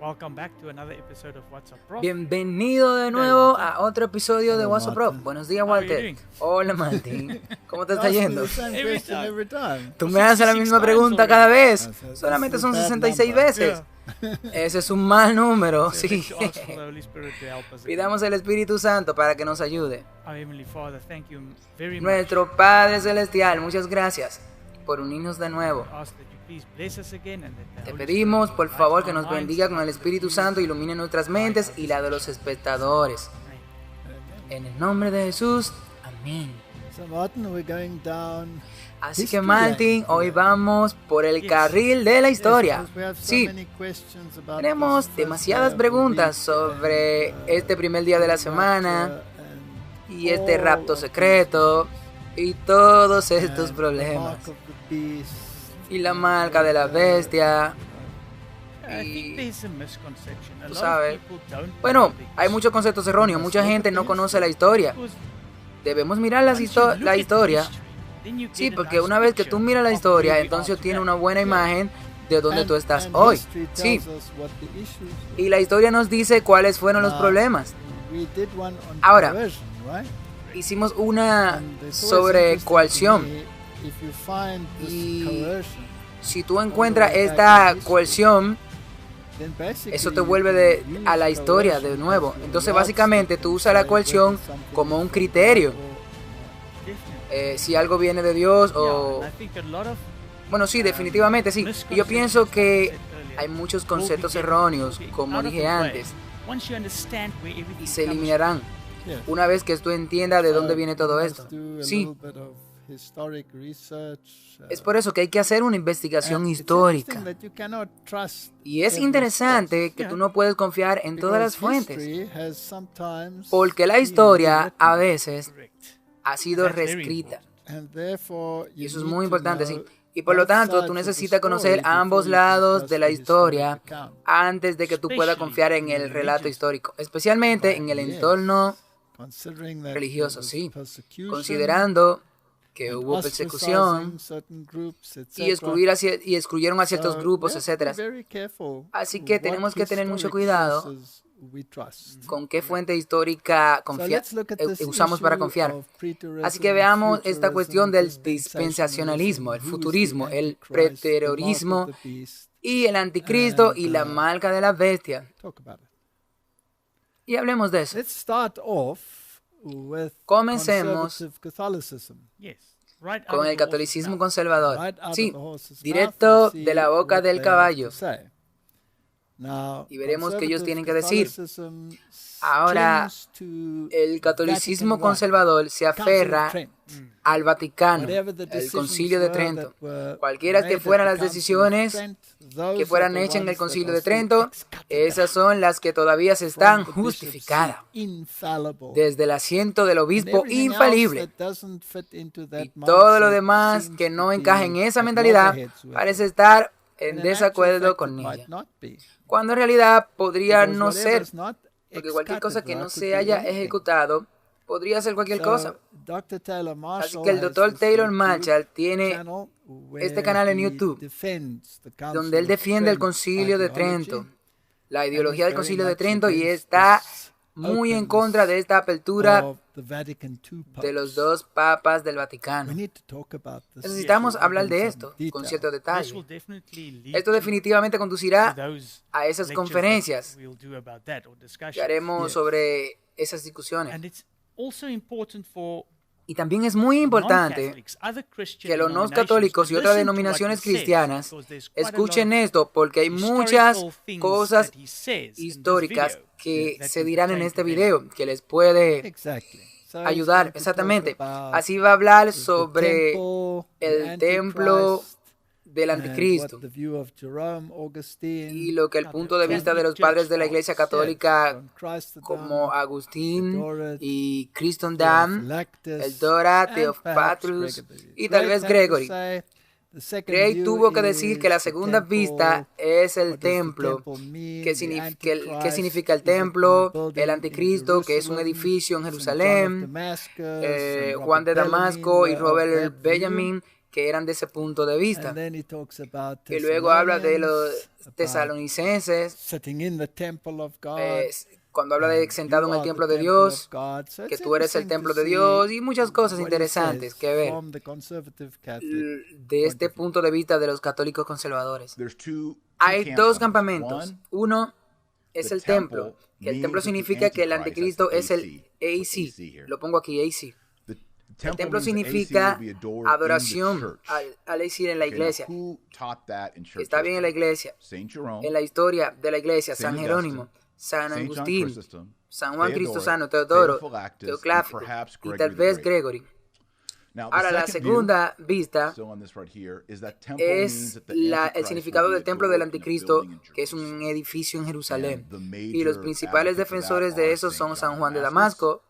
Welcome back to another episode of What's Up, Prof. Bienvenido de nuevo a otro episodio de What's Up, Prof. Buenos días, How are you Walter. doing? Hola, Martín. ¿Cómo te está yendo? Every time. Tú me haces la 66 misma times pregunta already. cada vez. That's Solamente a son bad 66 number. veces. Ese es un mal número, So let's sí. ask for the Holy Spirit to help us. Pidamos al Espíritu Santo para que nos ayude. Our Heavenly Father, thank you very much. Nuestro Padre Celestial, muchas gracias por unirnos de nuevo. Ask that you please bless us again and that the Te Holy pedimos, Spirit por will favor, light que our nos minds bendiga con el and Espíritu that Santo, you ilumine nuestras mentes y la de los espectadores. En el nombre de Jesús, amén. So Martin, we're going down. Así que history Martín, lane hoy today. vamos por el Yes. carril de la Yes, historia. because we have so Sí, many questions about tenemos this first demasiadas day of the preguntas week sobre and, este primer día de la semana rapture and y este all rapto of secreto y todos these, estos and the problemas mark of the beast, y la marca de la bestia. I think Y there's a misconception. A tú lot of sabes, people don't bueno, know the hay muchos conceptos erróneos. Mucha gente no conoce la historia. Because Debemos mirar once you look la at the historia. history, then you Sí, get a porque nice una vez que picture tú miras la of historia, where we entonces are tienes today. una buena imagen de donde tú estás and hoy. history Sí, tells us what the issues were. y la historia nos dice cuáles fueron los Ah. problemas. We did one on Ahora, coercion, right? Hicimos una And it's always sobre interesting to coerción. me if you find this Y coercion, si tú encuentras esta coerción, then basically eso te you vuelve can a la use historia de coercion nuevo. as your Entonces, yardstick básicamente, tú to usas la say coerción whether something como is un from criterio. God or- Definitely. Si algo viene de Dios o... Yeah, and I think a lot of Bueno, sí, definitivamente sí. Y yo pienso que hay muchos conceptos erróneos, como dije antes, y se eliminarán Yeah. una vez que tú entiendas de So, dónde viene todo we esto. must do a Sí, little bit of historic research, es por eso que hay que hacer una investigación and it's histórica. interesting that you cannot trust Y es every interesante source, que tú no puedes confiar en todas las because fuentes, history has sometimes porque la been historia a rewritten, veces ha sido That's very reescrita. and therefore Y you eso es need muy to importante, sí. know Y por lo both tanto, sides tú of the necesitas story conocer before ambos you can lados trust de la the historic historia account. antes de que tú puedas confiar en el relato histórico, especialmente en el Yes. entorno Considering that religioso, there was sí, persecution considerando que and hubo persecución ostracizing certain groups, y etc. excluyeron a ciertos So grupos, we have to be etc. very careful Así que what tenemos que tener mucho historic cuidado sources we trust. con qué fuente histórica So let's look at this usamos para issue confiar. of preterism, Así que veamos esta futurism, cuestión del dispensationalism, dispensacionalismo, el who is the futurismo, el Antichrist, the mark preterorismo of the beast. y el anticristo And, y la marca de la bestia. Talk about it. Y hablemos de eso. Let's start off with Comencemos conservative Catholicism. Yes, right out con of el the horse's catolicismo mouth. conservador. Right out Sí, of the horse's directo mouth and see de la boca what del they have caballo. to say. Now, Y veremos qué ellos conservative tienen que decir. Catholicism Ahora, clings to el catolicismo Vatican I, conservador se Council of aferra Trent. al Vaticano, Whatever the el decisions concilio de were Trento. that were Cualquiera que made fueran at las the Council of decisiones Trent, those que fueran are the hechas en el ones that concilio are de still Trento, excatedra esas son las que todavía se from están the bishop's justificadas seat, infallible. desde el asiento del And obispo everything infalible. else that doesn't fit into that Y todo lo mindset demás seems que to no be encaja en esa at mentalidad loggerheads with parece it. estar When en in actual desacuerdo fact, con it might ella, not be. cuando en realidad podría Because no whatever ser, is not porque cualquier cosa que excatedra no could se be haya anything. ejecutado podría ser cualquier cosa. So, Dr. Taylor Así Marshall que el has doctor this Taylor YouTube Marshall tiene channel este where canal en he YouTube, defends the Council donde él of defiende el Trent concilio de ideology, Trento, la and ideología is del very concilio de much Trento, y against está this muy en openness contra de esta apertura of the Vatican II de los popes. dos papas del We Vaticano. need to talk about this Necesitamos issue hablar in de some esto con detail. cierto This detalle. will definitely lead Esto definitivamente to conducirá those a esas lectures conferencias that we'll do about that or que discussions. haremos Yes. sobre esas discusiones. And it's also important for Y también es muy importante non-Catholics, other Christian que los no denominations católicos y to otras listen to what denominaciones he says, cristianas because there's quite a lot escuchen of esto, porque hay muchas historical things cosas that he says in this históricas video que that se can dirán en pertain este to them. video que les puede Exactly. So he's ayudar. going to Exactamente. talk about Así va a hablar the sobre temple, el the templo Antichrist, del and anticristo what the view of Jerome, Augustine, y lo que el punto de vista de los padres de la Iglesia Católica from Christendom, como Agustín Theodoret, y Christendom, Theophylactus, el Dora, and Theopatrus perhaps Gregory. y tal vez had to Gregory. say the second Gray view tuvo que decir que la is the segunda temple. vista es el What does the templo. temple mean? ¿Qué The qué significa el Antichrist, is it templo? a building El in anticristo, que es un Jerusalem? edificio en St. John of Jerusalén. Damascus, and Juan de Robert Damasco Bellarmine y were of Robert that view. Benjamin que eran de ese punto de vista. And then he talks about Y luego habla de los Thessalonians, tesalonicenses, sitting in the temple of God. cuando habla de sentado en el templo de Dios, que tú eres el templo de Dios, y muchas cosas interesantes que ver de este punto de vista de los católicos conservadores. Hay dos campamentos. Uno es el templo, que el templo significa que el anticristo es el AC. Lo pongo aquí, AC. El templo significa adoración al decir en la iglesia. Está bien en la iglesia. En la historia de la iglesia, San Jerónimo, San Agustín, San Juan Cristósano, Teodoro, Teoclástico y tal vez Gregory. Ahora, la segunda vista es el significado del templo del anticristo, que es un edificio en Jerusalén. Y los principales defensores de eso son San Juan de Damasco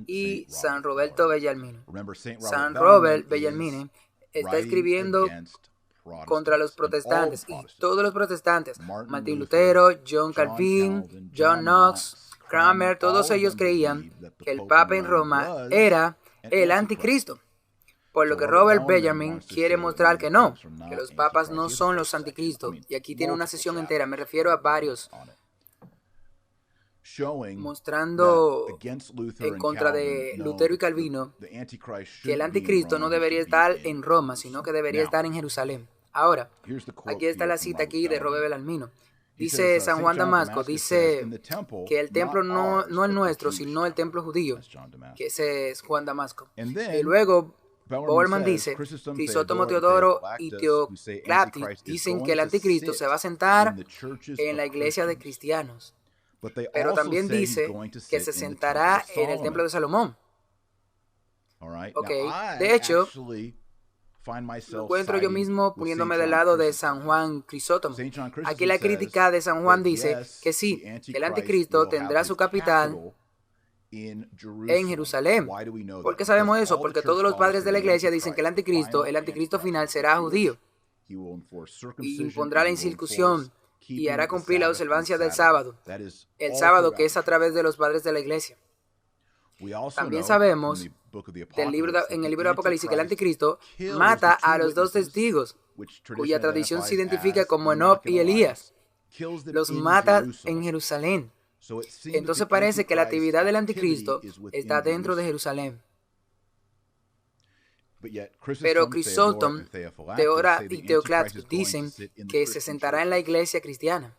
y San Roberto Bellarmine. San Robert Bellarmine está escribiendo contra los protestantes, y todos los protestantes, Martín Lutero, John Calvin, John Knox, Cranmer, todos ellos creían que el Papa en Roma era el anticristo. Por lo que Robert Bellarmine quiere mostrar que no, que los papas no son los anticristos. Y aquí tiene una sesión entera, me refiero a varios, mostrando en contra de Lutero y Calvino que el anticristo no debería estar en Roma, sino que debería estar en Jerusalén. Ahora, aquí está la cita aquí de Robert Bellarmine. Dice San Juan Damasco, dice que el templo no es nuestro, sino el templo judío, que ese es Juan Damasco. Y luego Bellarmine dice, Crisóstomo, Teodoro y Teoclástico dicen que el anticristo se va a sentar en la iglesia de cristianos. Pero también dice que se sentará en el templo de Salomón. De hecho, me encuentro yo mismo poniéndome del lado de San Juan Crisóstomo. Aquí la crítica de San Juan dice que sí, que el anticristo tendrá su capital en Jerusalén. ¿Por qué sabemos eso? Porque todos los padres de la iglesia dicen que el anticristo final será judío y impondrá la incircuncisión y hará cumplir la observancia del sábado, el sábado que es a través de los padres de la iglesia. También sabemos en el libro de Apocalipsis que el anticristo mata a los dos testigos, cuya tradición se identifica como Enoc y Elías. Los mata en Jerusalén. Entonces parece que la actividad del anticristo está dentro de Jerusalén. Pero Crisóstomo, Teodoro y Teoclástico dicen que se sentará en la iglesia cristiana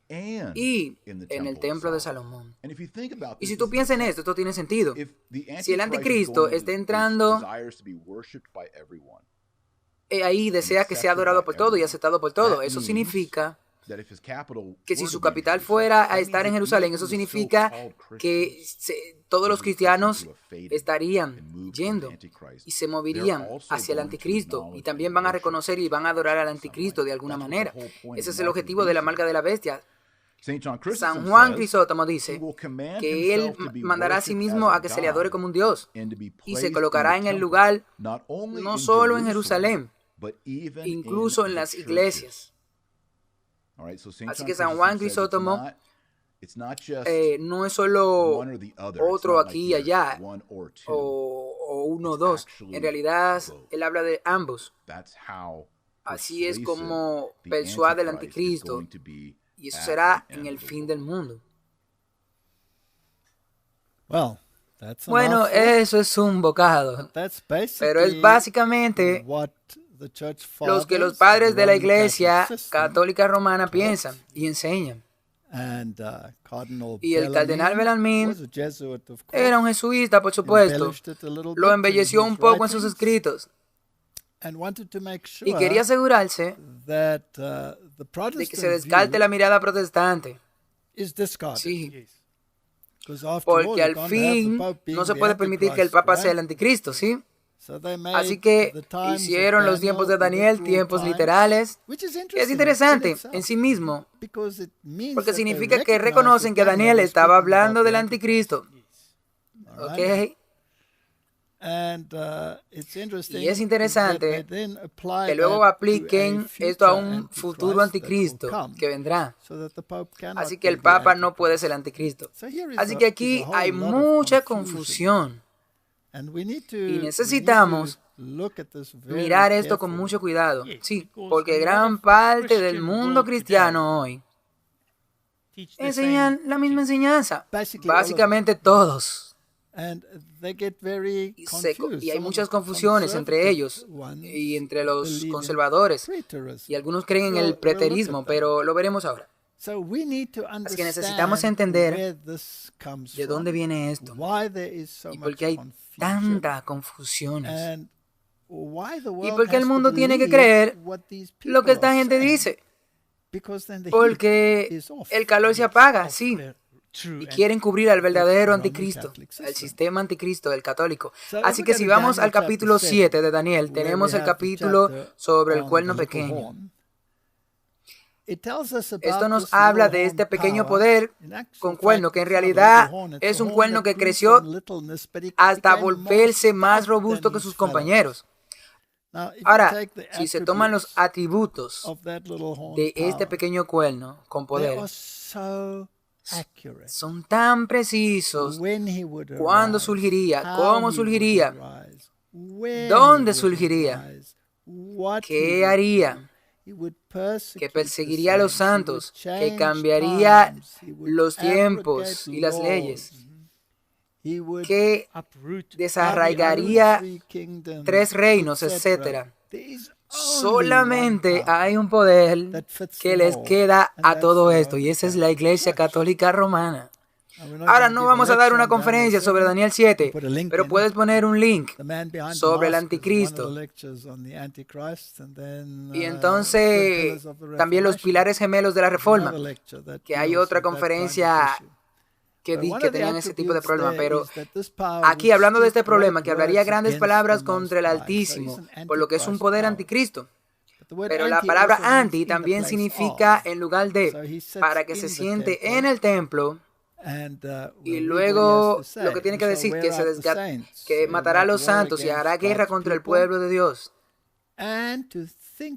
y en el templo de Salomón. Y si tú piensas en esto, esto tiene sentido. Si el anticristo está entrando ahí, desea que sea adorado por todo y aceptado por todo, eso significa que si su capital fuera a estar en Jerusalén, eso significa que todos los cristianos estarían yendo y se moverían hacia el anticristo, y también van a reconocer y van a adorar al anticristo de alguna manera. Ese es el objetivo de la marca de la bestia. San Juan Crisóstomo dice que él mandará a sí mismo a que se le adore como un Dios y se colocará en el lugar no solo en Jerusalén, incluso en las iglesias. Así que San Juan Crisóstomo no es solo otro aquí y allá, o uno o dos. En realidad, él habla de ambos. Así es como persuade el anticristo, y eso será en el fin del mundo. Bueno, eso es un bocado, pero es básicamente los que los padres de la Iglesia Católica Romana piensan y enseñan. Y el cardenal Bellarmine era un jesuita, por supuesto. Lo embelleció un poco en sus escritos y quería asegurarse de que se descarte la mirada protestante. Sí. Porque al fin no se puede permitir que el Papa sea el anticristo, ¿sí? Así que hicieron los tiempos de Daniel tiempos literales. Es interesante en sí mismo, porque significa que reconocen que Daniel estaba hablando del anticristo. ¿Ok? Y es interesante que luego apliquen esto a un futuro anticristo que vendrá. Así que el Papa no puede ser el anticristo. Así que aquí hay mucha confusión. Y necesitamos mirar esto con mucho cuidado. Sí, porque gran parte del mundo cristiano hoy enseñan la misma enseñanza. Básicamente todos. Y hay muchas confusiones entre ellos y entre los conservadores. Y algunos creen en el preterismo, pero lo veremos ahora. Así que necesitamos entender de dónde viene esto y por qué hay tanta confusión. Y por qué el mundo tiene que creer lo que esta gente dice. Porque el calor se apaga, sí. Y quieren cubrir al verdadero anticristo, el sistema anticristo, el católico. Así que si vamos al capítulo 7 de Daniel, tenemos el capítulo sobre el cuerno pequeño. Esto nos habla de este pequeño poder con cuerno, que en realidad es un cuerno que creció hasta volverse más robusto que sus compañeros. Ahora, si se toman los atributos de este pequeño cuerno con poder, son tan precisos: cuándo surgiría, cómo surgiría, dónde surgiría, qué haría, que perseguiría a los santos, que cambiaría los tiempos y las leyes, que desarraigaría 3 reinos, etc. Solamente hay un poder que les queda a todo esto, y esa es la Iglesia Católica Romana. Ahora no vamos a dar una conferencia sobre Daniel 7, pero puedes poner un link sobre el anticristo. Y entonces también los pilares gemelos de la Reforma, que hay otra conferencia que tenían ese tipo de problema. Pero aquí, hablando de este problema, que hablaría grandes palabras contra el Altísimo, por lo que es un poder anticristo. Pero la palabra anti también significa en lugar de, para que se siente en el templo. Y luego lo que tiene que decir, que matará a los santos y hará guerra contra el pueblo de Dios.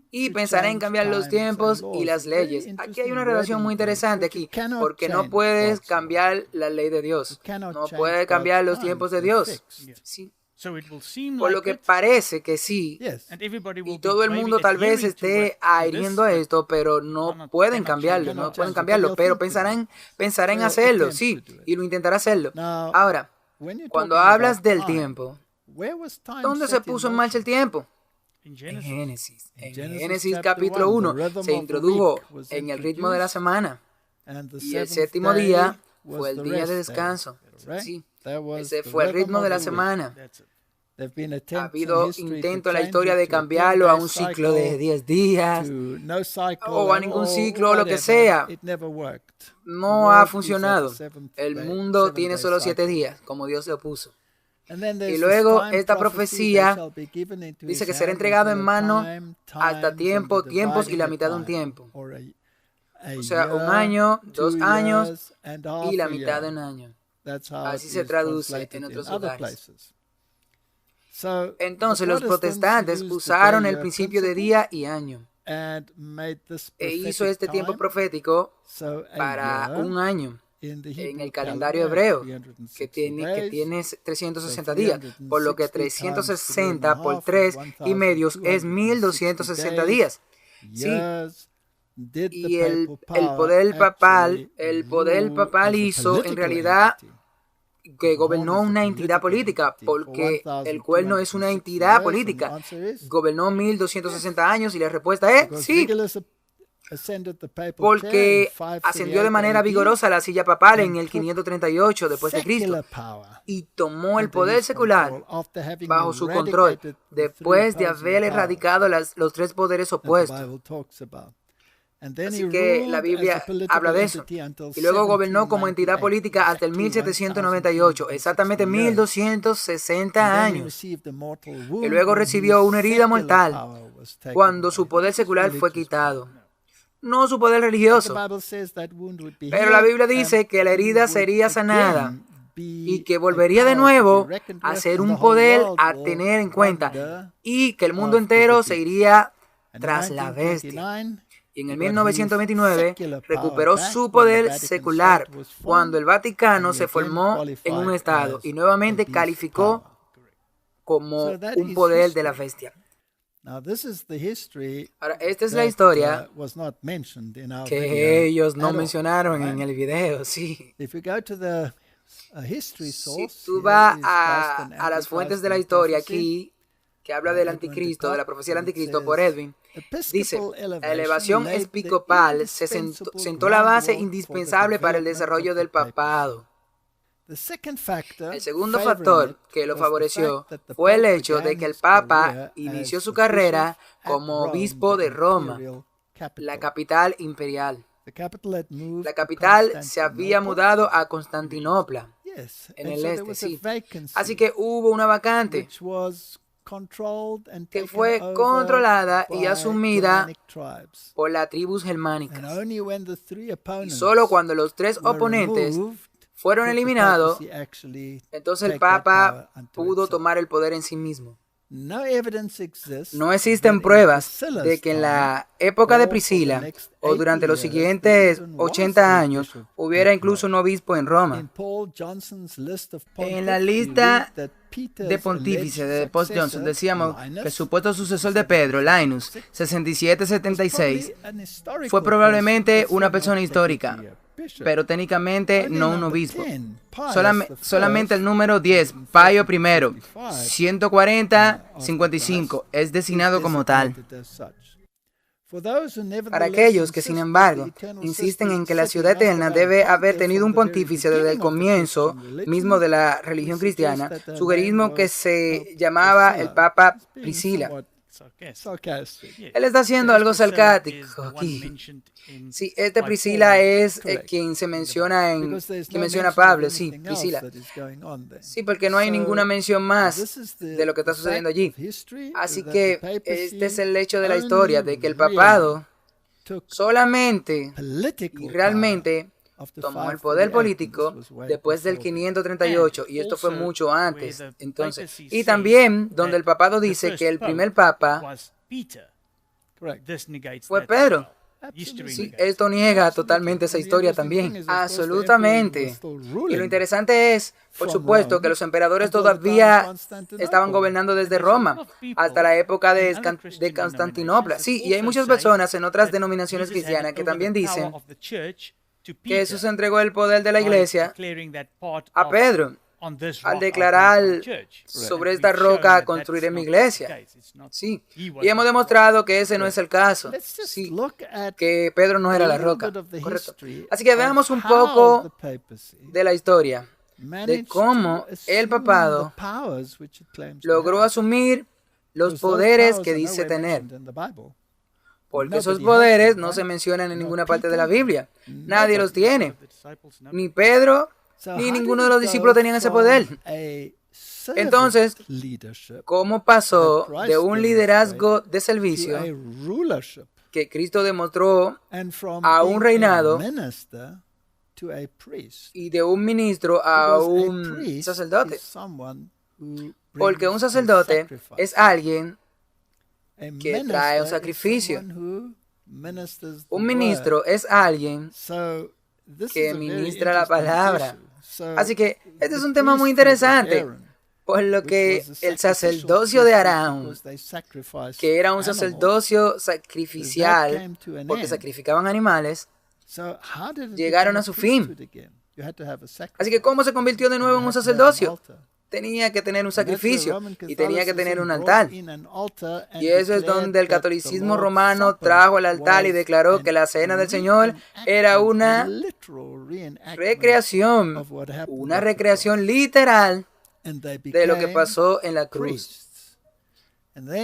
Y pensará en cambiar los tiempos y las leyes. Aquí hay una relación muy interesante aquí, porque no puedes cambiar la ley de Dios. No puedes cambiar los tiempos de Dios. Sí. Por lo que parece que sí, y todo el mundo tal vez esté adhiriendo a esto, pero no pueden cambiarlo, pero pensarán en hacerlo, sí, y lo intentará hacerlo. Ahora, cuando hablas del tiempo, ¿dónde se puso en marcha el tiempo? En Génesis. En Génesis capítulo 1 se introdujo en el ritmo de la semana, y el 7º día fue el día de descanso. Sí. Ese fue el ritmo de la semana. Ha habido intentos en la historia de cambiarlo a un ciclo de 10 días o a ningún ciclo o lo que sea. No ha funcionado. El mundo tiene solo 7 días, como Dios lo puso. Y luego esta profecía dice que será entregado en mano hasta tiempos y la mitad de un tiempo. O sea, 1 año, 2 años y la mitad de un año. Así se traduce en otros lugares. Entonces los protestantes usaron el principio de día y año e hizo este tiempo profético para 1 año en el calendario hebreo, que tiene 360 días, por lo que 360 por 3 y medios es 1260 días. Sí. Y el poder papal hizo en realidad que gobernó una entidad política, porque el cuerno es una entidad política. Gobernó 1260 años y la respuesta es sí, porque ascendió de manera vigorosa a la silla papal en el 538 después de Cristo y tomó el poder secular bajo su control después de haber erradicado los 3 poderes opuestos. Así que la Biblia habla de eso. Y luego gobernó como entidad política hasta el 1798, exactamente 1260 años. Y luego recibió una herida mortal cuando su poder secular fue quitado. No su poder religioso. Pero la Biblia dice que la herida sería sanada y que volvería de nuevo a ser un poder a tener en cuenta y que el mundo entero se iría tras la bestia. Y en el 1929 recuperó su poder secular cuando el Vaticano se formó en un estado y nuevamente calificó como un poder de la bestia. Ahora, esta es la historia que ellos no mencionaron en el video, sí. Si tú vas a las fuentes de la historia aquí, que habla del anticristo, de la profecía del anticristo por Edwin, dice, la elevación episcopal sentó la base indispensable para el desarrollo del papado. El segundo factor que lo favoreció fue el hecho de que el Papa inició su carrera como obispo de Roma, la capital imperial. La capital se había mudado a Constantinopla, en el este, sí. Así que hubo una vacante que fue controlada y asumida por las tribus germánicas. Y solo cuando los tres oponentes fueron eliminados, entonces el Papa pudo tomar el poder en sí mismo. No existen pruebas de que en la época de Priscila o durante los siguientes 80 años hubiera incluso un obispo en Roma. En la lista de pontífice de Paul Johnson decíamos que el supuesto sucesor de Pedro, Linus, 6776, fue probablemente una persona histórica, pero técnicamente no un obispo. Solamente el número 10, Pío I, 140-55, es designado como tal. Para aquellos que, sin embargo, insisten en que la ciudad eterna debe haber tenido un pontífice desde el comienzo mismo de la religión cristiana, sugerimos que se llamaba el Papa Priscila. Él está haciendo algo sarcástico aquí. Sí, Priscila es quien se menciona quien menciona a Pablo, sí, Priscila. Sí, porque no hay ninguna mención más de lo que está sucediendo allí. Así que este es el hecho de la historia, de que el papado solamente y realmente tomó el poder político después del 538, y esto fue mucho antes. Entonces, y también donde el papado dice que el primer papa fue Pedro. Sí, esto niega totalmente esa historia también. Absolutamente. Y lo interesante es, por supuesto, que los emperadores todavía estaban gobernando desde Roma hasta la época de Constantinopla. Sí, y hay muchas personas en otras denominaciones cristianas que también dicen que Jesús entregó el poder de la iglesia a Pedro al declarar sobre esta roca construiré mi iglesia. Sí, y hemos demostrado que ese no es el caso. Sí, que Pedro no era la roca. Correcto. Así que veamos un poco de la historia de cómo el papado logró asumir los poderes que dice tener. Porque esos poderes no se mencionan en ninguna parte de la Biblia. Nadie los tiene. Ni Pedro ni ninguno de los discípulos tenían ese poder. Entonces, ¿cómo pasó de un liderazgo de servicio que Cristo demostró a un reinado y de un ministro a un sacerdote? Porque un sacerdote es alguien que trae un sacrificio. Un ministro es alguien que ministra la palabra. Así que este es un tema muy interesante, por lo que el sacerdocio de Aarón, que era un sacerdocio sacrificial, porque sacrificaban animales, llegaron a su fin. Así que, ¿cómo se convirtió de nuevo en un sacerdocio? Tenía que tener un sacrificio y tenía que tener un altar. Y eso es donde el catolicismo romano trajo el altar y declaró que la cena del Señor era una recreación literal de lo que pasó en la cruz.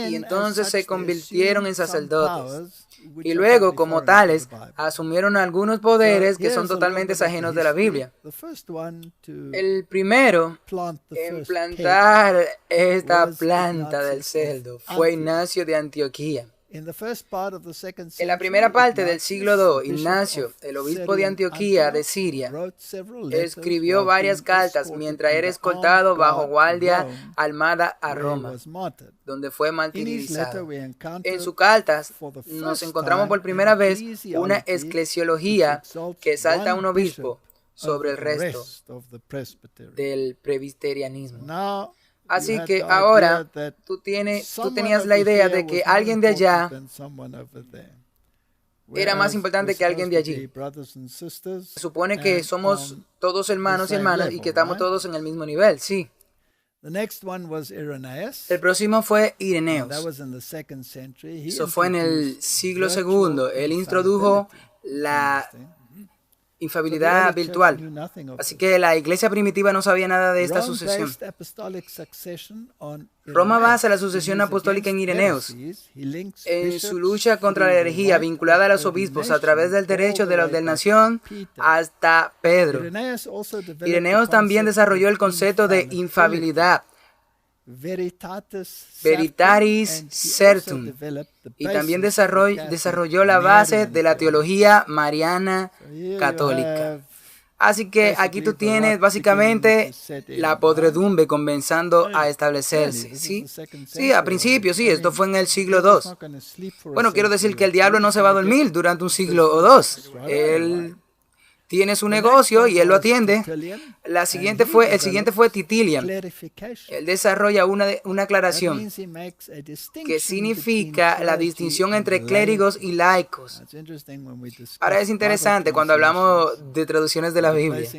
Y entonces se convirtieron en sacerdotes. Y luego, como tales, asumieron algunos poderes que son totalmente ajenos de la Biblia. El primero en plantar esta planta del cerdo fue Ignacio de Antioquía. En la primera parte del siglo II, Ignacio, el obispo de Antioquía de Siria, escribió varias cartas mientras era escoltado bajo guardia armada a Roma, donde fue martirizado. En sus cartas nos encontramos por primera vez una eclesiología que exalta a un obispo sobre el resto del presbiterianismo. Así que ahora tú tenías la idea de que alguien de allá era más importante que alguien de allí. Se supone que somos todos hermanos y hermanas y que estamos todos en el mismo nivel, sí. El próximo fue Ireneos. Eso fue en el siglo II. Él introdujo la infalibilidad virtual. Así que la iglesia primitiva no sabía nada de esta sucesión. Roma basa la sucesión apostólica en Ireneos. En su lucha contra la herejía vinculada a los obispos a través del derecho de la ordenación hasta Pedro. Ireneos también desarrolló el concepto de infalibilidad, veritatis certum, y también desarrolló la base de la teología mariana católica. Así que aquí tú tienes básicamente la podredumbre comenzando a establecerse. ¿Sí? Sí, a principio, sí, esto fue en el siglo II. Bueno, quiero decir que el diablo no se va a dormir durante un siglo o dos. Él tiene su negocio y él lo atiende. El siguiente fue Titilian. Él desarrolla una aclaración que significa la distinción entre clérigos y laicos. Ahora es interesante cuando hablamos de traducciones de la Biblia.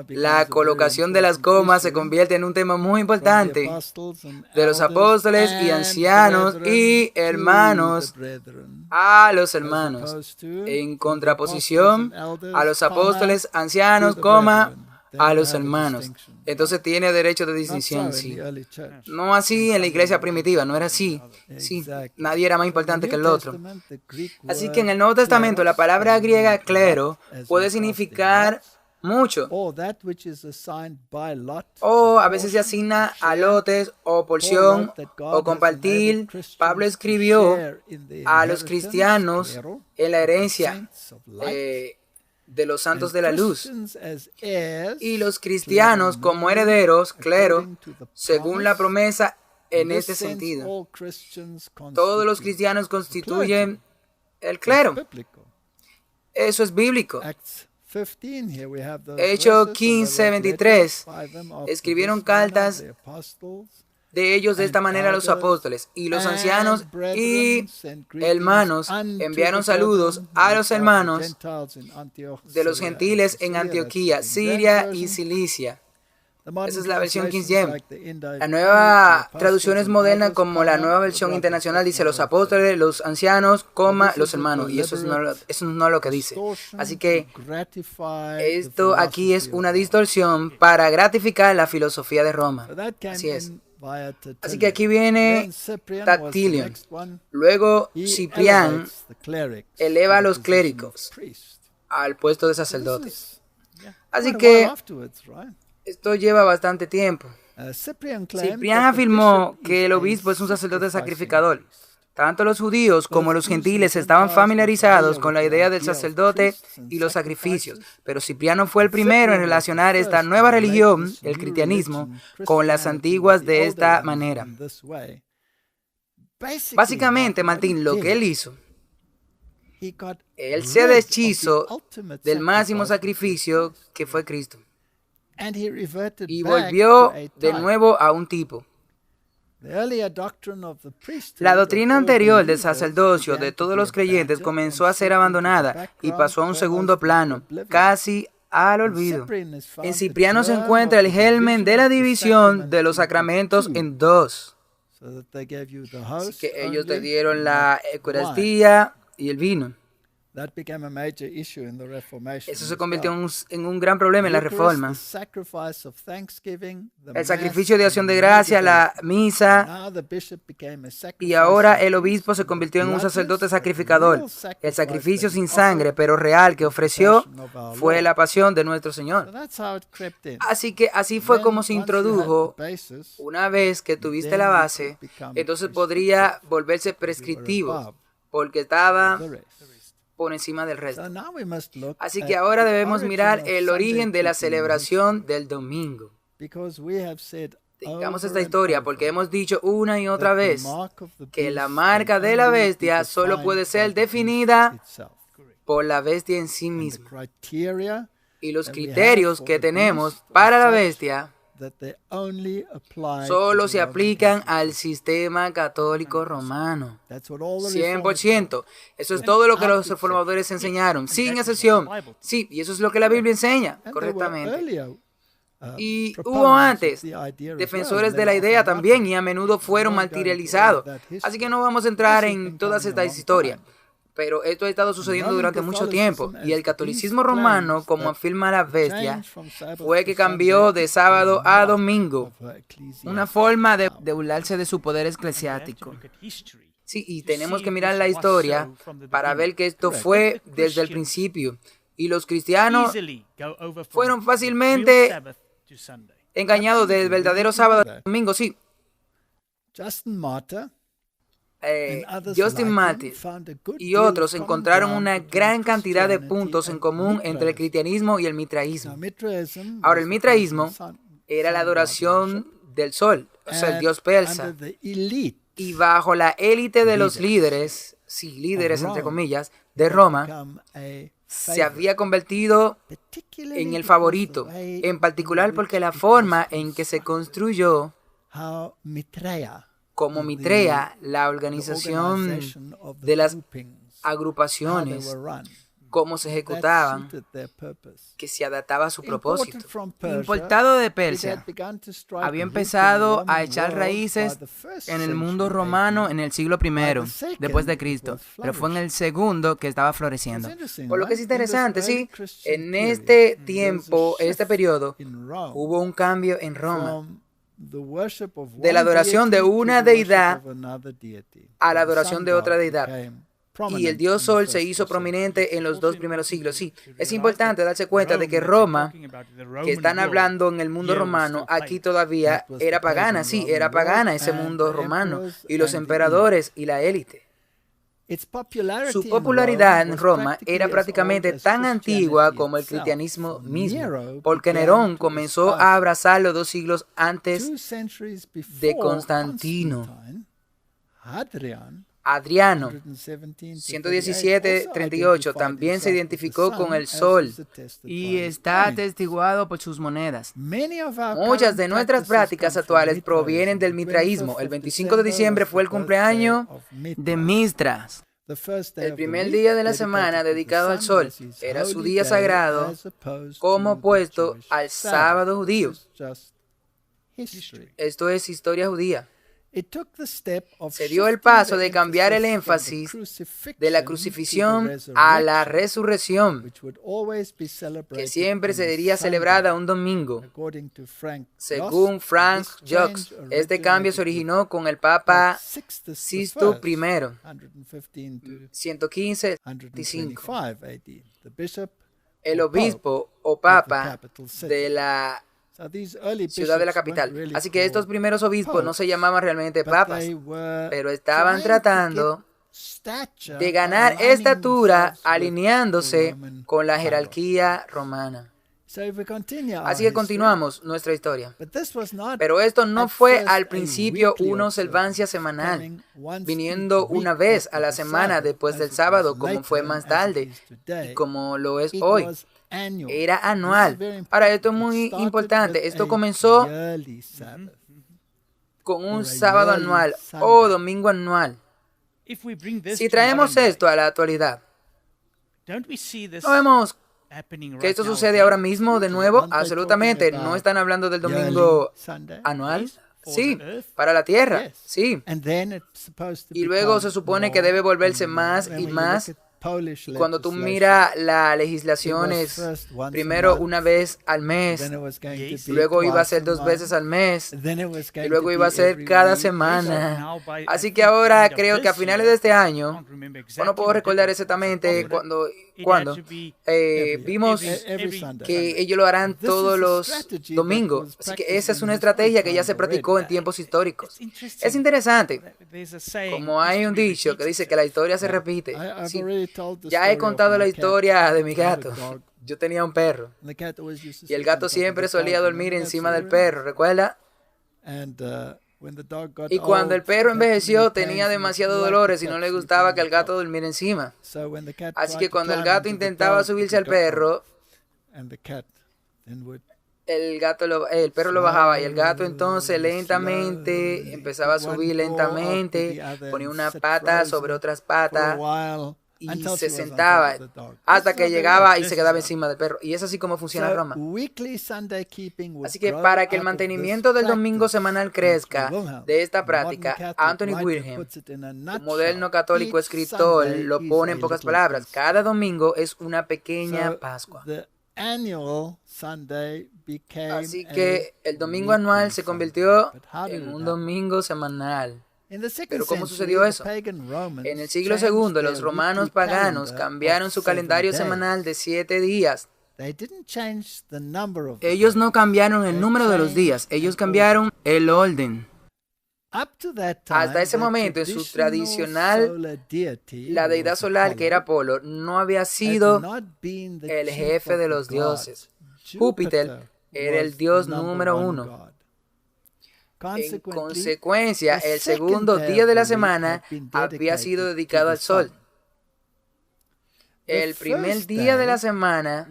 La colocación de las comas se convierte en un tema muy importante. De los apóstoles y ancianos y hermanos a los hermanos, en contraposición a los apóstoles, ancianos, a los hermanos. Entonces tiene derecho de distinción, sí. No así en la iglesia primitiva, no era así. Sí, nadie era más importante que el otro. Así que en el Nuevo Testamento la palabra griega clero puede significar mucho. O a veces se asigna a lotes o porción o compartir. Pablo escribió a los cristianos en la herencia de los santos de la luz. Y los cristianos como herederos, clero, según la promesa en este sentido. Todos los cristianos constituyen el clero. Eso es bíblico. Hechos 15:23, escribieron cartas de ellos de esta manera a los apóstoles, y los ancianos y hermanos enviaron saludos a los hermanos de los gentiles en Antioquía, Siria y Cilicia. Esa es la versión King James. La nueva traducción es moderna, como la nueva versión internacional dice los apóstoles, los ancianos, los hermanos, y eso no es lo que dice. Así que esto aquí es una distorsión para gratificar la filosofía de Roma. Así es. Así que aquí viene Tactilion. Luego Ciprián eleva a los clérigos al puesto de sacerdotes. Así que esto lleva bastante tiempo. Ciprián afirmó que el obispo es un sacerdote sacrificador. Tanto los judíos como los gentiles estaban familiarizados con la idea del sacerdote y los sacrificios, pero Cipriano fue el primero en relacionar esta nueva religión, el cristianismo, con las antiguas de esta manera. Básicamente, Martín, lo que él hizo, él se deshizo del máximo sacrificio que fue Cristo y volvió de nuevo a un tipo. La doctrina anterior del sacerdocio de todos los creyentes comenzó a ser abandonada y pasó a un segundo plano, casi al olvido. En Cipriano se encuentra el germen de la división de los sacramentos en dos. Así que ellos te dieron la Eucaristía y el vino. Eso se convirtió en un gran problema en la Reforma. El sacrificio de acción de gracia, la misa, y ahora el obispo se convirtió en un sacerdote sacrificador. El sacrificio sin sangre, pero real, que ofreció fue la pasión de nuestro Señor. Así que así fue como se introdujo. Una vez que tuviste la base, entonces podría volverse prescriptivo, porque estaba por encima del resto. Así que ahora debemos mirar el origen de la celebración del domingo. Digamos esta historia porque hemos dicho una y otra vez que la marca de la bestia solo puede ser definida por la bestia en sí misma. Y los criterios que tenemos para la bestia solo se aplican al sistema católico romano. 100%. Eso es todo lo que los reformadores enseñaron, sin excepción. Sí, y eso es lo que la Biblia enseña, correctamente. Y hubo antes defensores de la idea también, y a menudo fueron martirizados. Así que no vamos a entrar en todas estas historias. Pero esto ha estado sucediendo durante mucho tiempo, y el catolicismo romano, como afirma la bestia, fue que cambió de sábado a domingo, una forma de burlarse de su poder eclesiástico. Sí, y tenemos que mirar la historia para ver que esto fue desde el principio, y los cristianos fueron fácilmente engañados del verdadero sábado a domingo, sí. Justin Martyr y otros encontraron una gran cantidad de puntos en común entre el cristianismo y el mitraísmo. Ahora, el mitraísmo era la adoración del sol, o sea, el dios persa, y bajo la élite de los líderes, sí, líderes entre comillas, de Roma, se había convertido en el favorito, en particular porque la forma en que se construyó como Mitrea, la organización de las agrupaciones, cómo se ejecutaban, que se adaptaba a su propósito. Importado de Persia, había empezado a echar raíces en el mundo romano en el siglo I, después de Cristo, pero fue en el segundo que estaba floreciendo. Por lo que es interesante, sí, en este tiempo, en este periodo, hubo un cambio en Roma, de la adoración de una deidad a la adoración de otra deidad. Y el dios Sol se hizo prominente en los 2 primeros siglos. Sí, es importante darse cuenta de que Roma, que están hablando en el mundo romano, aquí todavía era pagana. Sí, era pagana ese mundo romano, y los emperadores y la élite. Su popularidad en Roma era prácticamente tan antigua como el cristianismo mismo, porque Nerón comenzó a abrazarlo 2 siglos antes de Constantino. Adriano, 117-38, también se identificó con el sol y está atestiguado por sus monedas. Muchas de nuestras prácticas actuales provienen del mitraísmo. El 25 de diciembre fue el cumpleaños de Mithras. El primer día de la semana dedicado al sol era su día sagrado, como opuesto al sábado judío. Esto es historia judía. Se dio el paso de cambiar el énfasis de la crucifixión a la resurrección, que siempre sería celebrada un domingo. Según Frank Jux, este cambio se originó con el Papa Sixto I, 115-115. El obispo o papa de la ciudad de la capital. Así que estos primeros obispos no se llamaban realmente papas, pero estaban tratando de ganar estatura alineándose con la jerarquía romana. Así que continuamos nuestra historia. Pero esto no fue al principio una observancia semanal, viniendo una vez a la semana después del sábado, como fue más tarde y como lo es hoy. Era anual. Ahora, esto es muy importante. Esto comenzó con un sábado anual o domingo anual. Si traemos esto a la actualidad, ¿no vemos que esto sucede ahora mismo de nuevo? Absolutamente. ¿No están hablando del domingo anual? Sí, para la tierra, sí. Y luego se supone que debe volverse más y más. Cuando tú miras las legislaciones, primero una vez al mes, luego iba a ser 2 veces al mes, y luego iba a ser cada semana. Así que ahora creo que a finales de este año, no puedo recordar exactamente cuándo vimos que ellos lo harán todos los domingos. Así que esa es una estrategia que ya se practicó en tiempos históricos. Es interesante, como hay un dicho que dice que la historia se repite. Sí, ya he contado la historia de mi gato. Yo tenía un perro y el gato siempre solía dormir encima del perro, ¿recuerda? Y cuando el perro envejeció tenía demasiados dolores y no le gustaba que el gato durmiera encima. Así que cuando el gato intentaba subirse al perro, el perro lo bajaba y el gato entonces lentamente empezaba a subir lentamente, ponía una pata sobre otras patas y se sentaba hasta que llegaba y se quedaba encima del perro. Y es así como funciona Roma. Así que para que el mantenimiento del domingo semanal crezca de esta práctica, Anthony Wilhelm, un moderno católico escritor, lo pone en pocas palabras. Cada domingo es una pequeña Pascua. Así que el domingo anual se convirtió en un domingo semanal. Pero ¿cómo sucedió eso? En el siglo II, los romanos paganos cambiaron su calendario semanal de 7 días. Ellos no cambiaron el número de los días, ellos cambiaron el orden. Hasta ese momento, en su tradicional, la deidad solar, que era Apolo, no había sido el jefe de los dioses. Júpiter era el dios número 1. En consecuencia, el segundo día de la semana había sido dedicado al sol. El primer día de la semana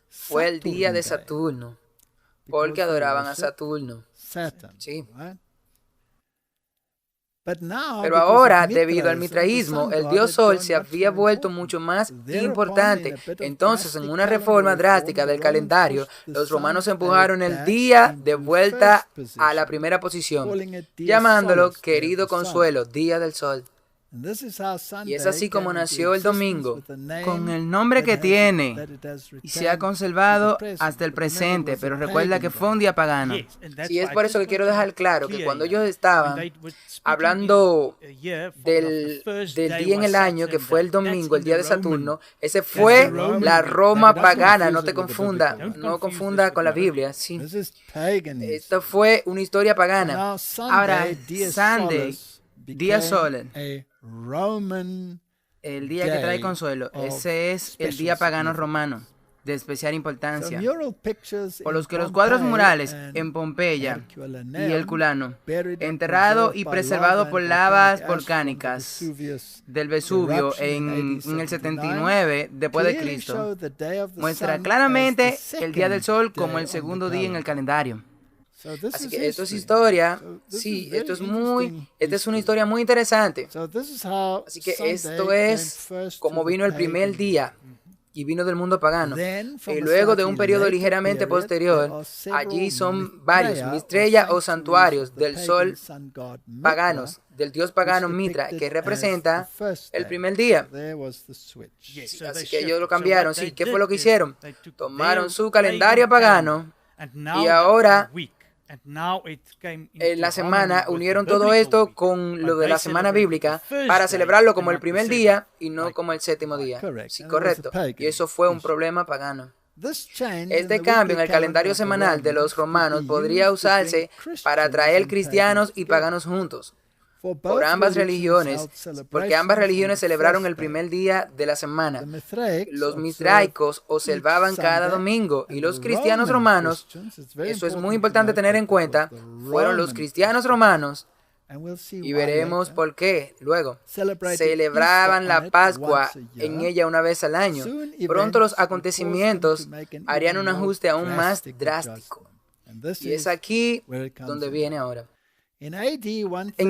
fue el día de Saturno, porque adoraban a Saturno. Sí. Pero ahora, debido al mitraísmo, el dios Sol se había vuelto mucho más importante. Entonces, en una reforma drástica del calendario, los romanos empujaron el día de vuelta a la primera posición, llamándolo querido consuelo, día del sol. Y es así como nació el domingo, con el nombre que tiene, y se ha conservado hasta el presente, pero recuerda que fue un día pagano. Y es por eso que quiero dejar claro que cuando ellos estaban hablando del día en el año, que fue el domingo, el día de Saturno, ese fue la Roma pagana, no te confunda, no confunda con la Biblia. Sí. Esto fue una historia pagana. Ahora, Sunday, día solar, el día que trae consuelo, ese es el día pagano romano de especial importancia, por los que los cuadros murales en Pompeya y Herculano, enterrado y preservado por lavas volcánicas del Vesubio en el 79 después de Cristo, muestra claramente el día del sol como el segundo día en el calendario. Así que esto es historia, sí, esta es una historia muy interesante. Así que esto es como vino el primer día y vino del mundo pagano. Y luego de un periodo ligeramente posterior, allí son varios Mistreya o santuarios del sol paganos, del dios pagano Mitra, que representa el primer día. Sí, así que ellos lo cambiaron. Sí, ¿qué fue lo que hicieron? Tomaron su calendario pagano y ahora en la semana unieron todo esto con lo de la semana bíblica para celebrarlo como el primer día y no como el séptimo día. Sí, correcto. Y eso fue un problema pagano. Este cambio en el calendario semanal de los romanos podría usarse para atraer cristianos y paganos juntos. Por ambas religiones, porque ambas religiones celebraron el primer día de la semana. Los mitraicos observaban cada domingo y los cristianos romanos, eso es muy importante tener en cuenta, fueron los cristianos romanos, y veremos por qué luego. Celebraban la Pascua en ella una vez al año. Pronto los acontecimientos harían un ajuste aún más drástico. Y es aquí donde viene ahora. En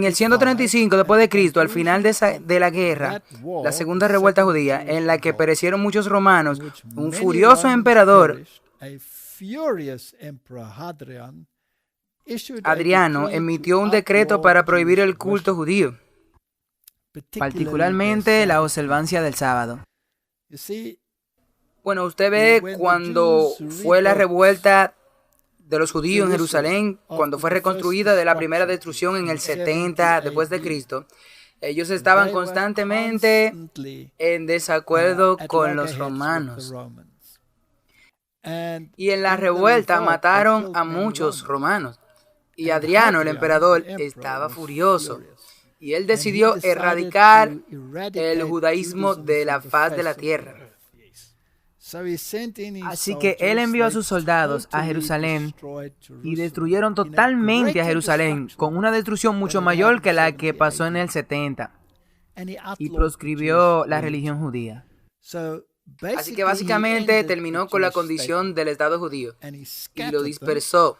el 135 después de Cristo, al final de la guerra, la segunda revuelta judía, en la que perecieron muchos romanos, un furioso emperador, Adriano, emitió un decreto para prohibir el culto judío, particularmente la observancia del sábado. Bueno, usted ve cuando fue la revuelta de los judíos en Jerusalén, cuando fue reconstruida de la primera destrucción en el 70 después de Cristo, ellos estaban constantemente en desacuerdo con los romanos. Y en la revuelta mataron a muchos romanos. Y Adriano, el emperador, estaba furioso. Y él decidió erradicar el judaísmo de la faz de la tierra. Así que él envió a sus soldados a Jerusalén y destruyeron totalmente a Jerusalén con una destrucción mucho mayor que la que pasó en el 70 y proscribió la religión judía. Así que básicamente terminó con la condición del Estado judío y lo dispersó.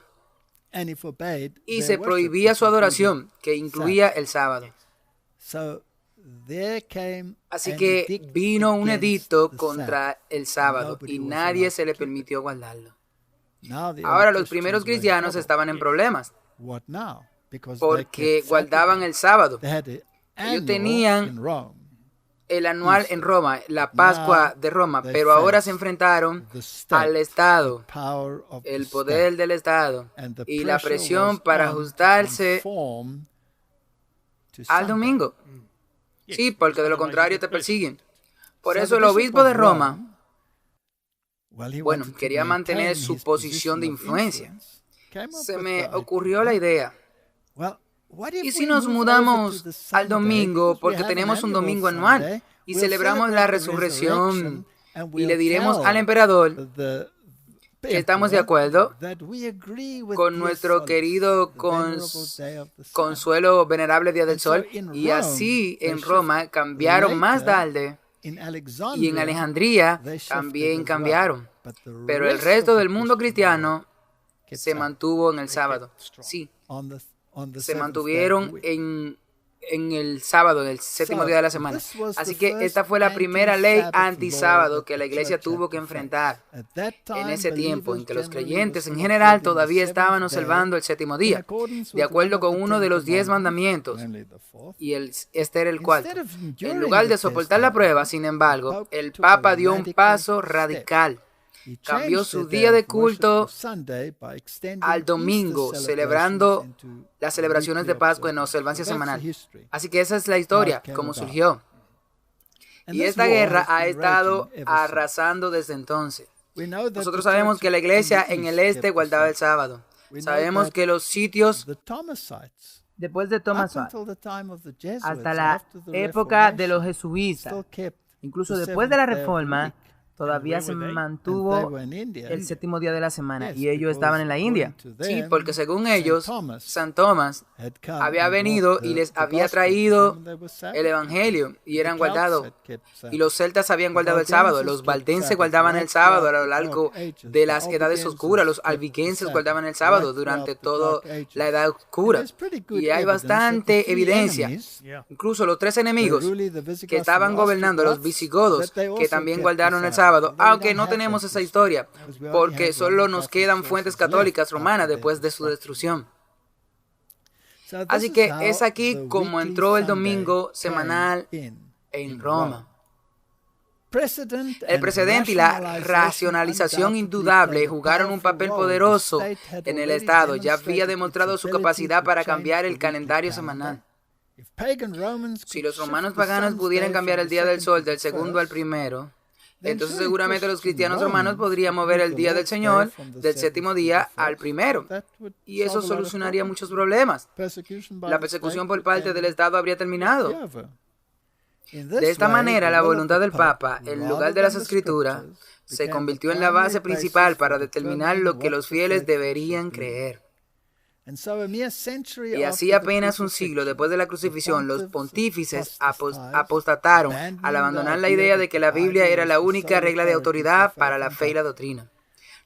Y se prohibía su adoración, que incluía el sábado. Así que vino un edicto contra el sábado y nadie se le permitió guardarlo. Ahora los primeros cristianos estaban en problemas porque guardaban el sábado. Ellos tenían el anual en Roma, la Pascua de Roma, pero ahora se enfrentaron al Estado, el poder del Estado y la presión para ajustarse al domingo. Sí, porque de lo contrario te persiguen. Por eso el obispo de Roma, quería mantener su posición de influencia. Se me ocurrió la idea. ¿Y si nos mudamos al domingo, porque tenemos un domingo anual, y celebramos la resurrección, y le diremos al emperador que estamos de acuerdo con nuestro querido consuelo venerable Día del Sol? Y así en Roma cambiaron más tarde, y en Alejandría también cambiaron. Pero el resto del mundo cristiano se mantuvo en el sábado. Sí, se mantuvieron en el sábado, en el séptimo día de la semana. Así que esta fue la primera ley anti-sábado que la iglesia tuvo que enfrentar en ese tiempo, en que los creyentes en general todavía estaban observando el séptimo día, de acuerdo con uno de los 10 mandamientos, y este era el cuarto. En lugar de soportar la prueba, sin embargo, el Papa dio un paso radical. Cambió su día de culto al domingo, celebrando las celebraciones de Pascua en observancia semanal. Así que esa es la historia, cómo surgió. Y esta guerra ha estado arrasando desde entonces. Nosotros sabemos que la iglesia en el este guardaba el sábado. Sabemos que los sitios después de Thomas hasta la época de los jesuitas, incluso después de la Reforma, todavía se mantuvo el séptimo día de la semana y ellos estaban en la India. Sí, porque según ellos, San Tomás había venido y les había traído el Evangelio y eran guardados. Y los celtas habían guardado el sábado, los valdenses guardaban el sábado a lo largo de las edades oscuras, los albigenses guardaban el sábado durante toda la edad oscura. Y hay bastante evidencia. Incluso los 3 enemigos que estaban gobernando, los visigodos, que también guardaron el sábado, aunque no tenemos esa historia, porque solo nos quedan fuentes católicas romanas después de su destrucción. Así que es aquí como entró el domingo semanal en Roma. El precedente y la racionalización indudable jugaron un papel poderoso en el Estado. Ya había demostrado su capacidad para cambiar el calendario semanal. Si los romanos paganos pudieran cambiar el día del sol del segundo al primero, entonces seguramente los cristianos romanos podrían mover el día del Señor del séptimo día al primero. Y eso solucionaría muchos problemas. La persecución por parte del Estado habría terminado. De esta manera, la voluntad del Papa, en lugar de las Escrituras, se convirtió en la base principal para determinar lo que los fieles deberían creer. Y así apenas un siglo después de la crucifixión, los pontífices apostataron al abandonar la idea de que la Biblia era la única regla de autoridad para la fe y la doctrina.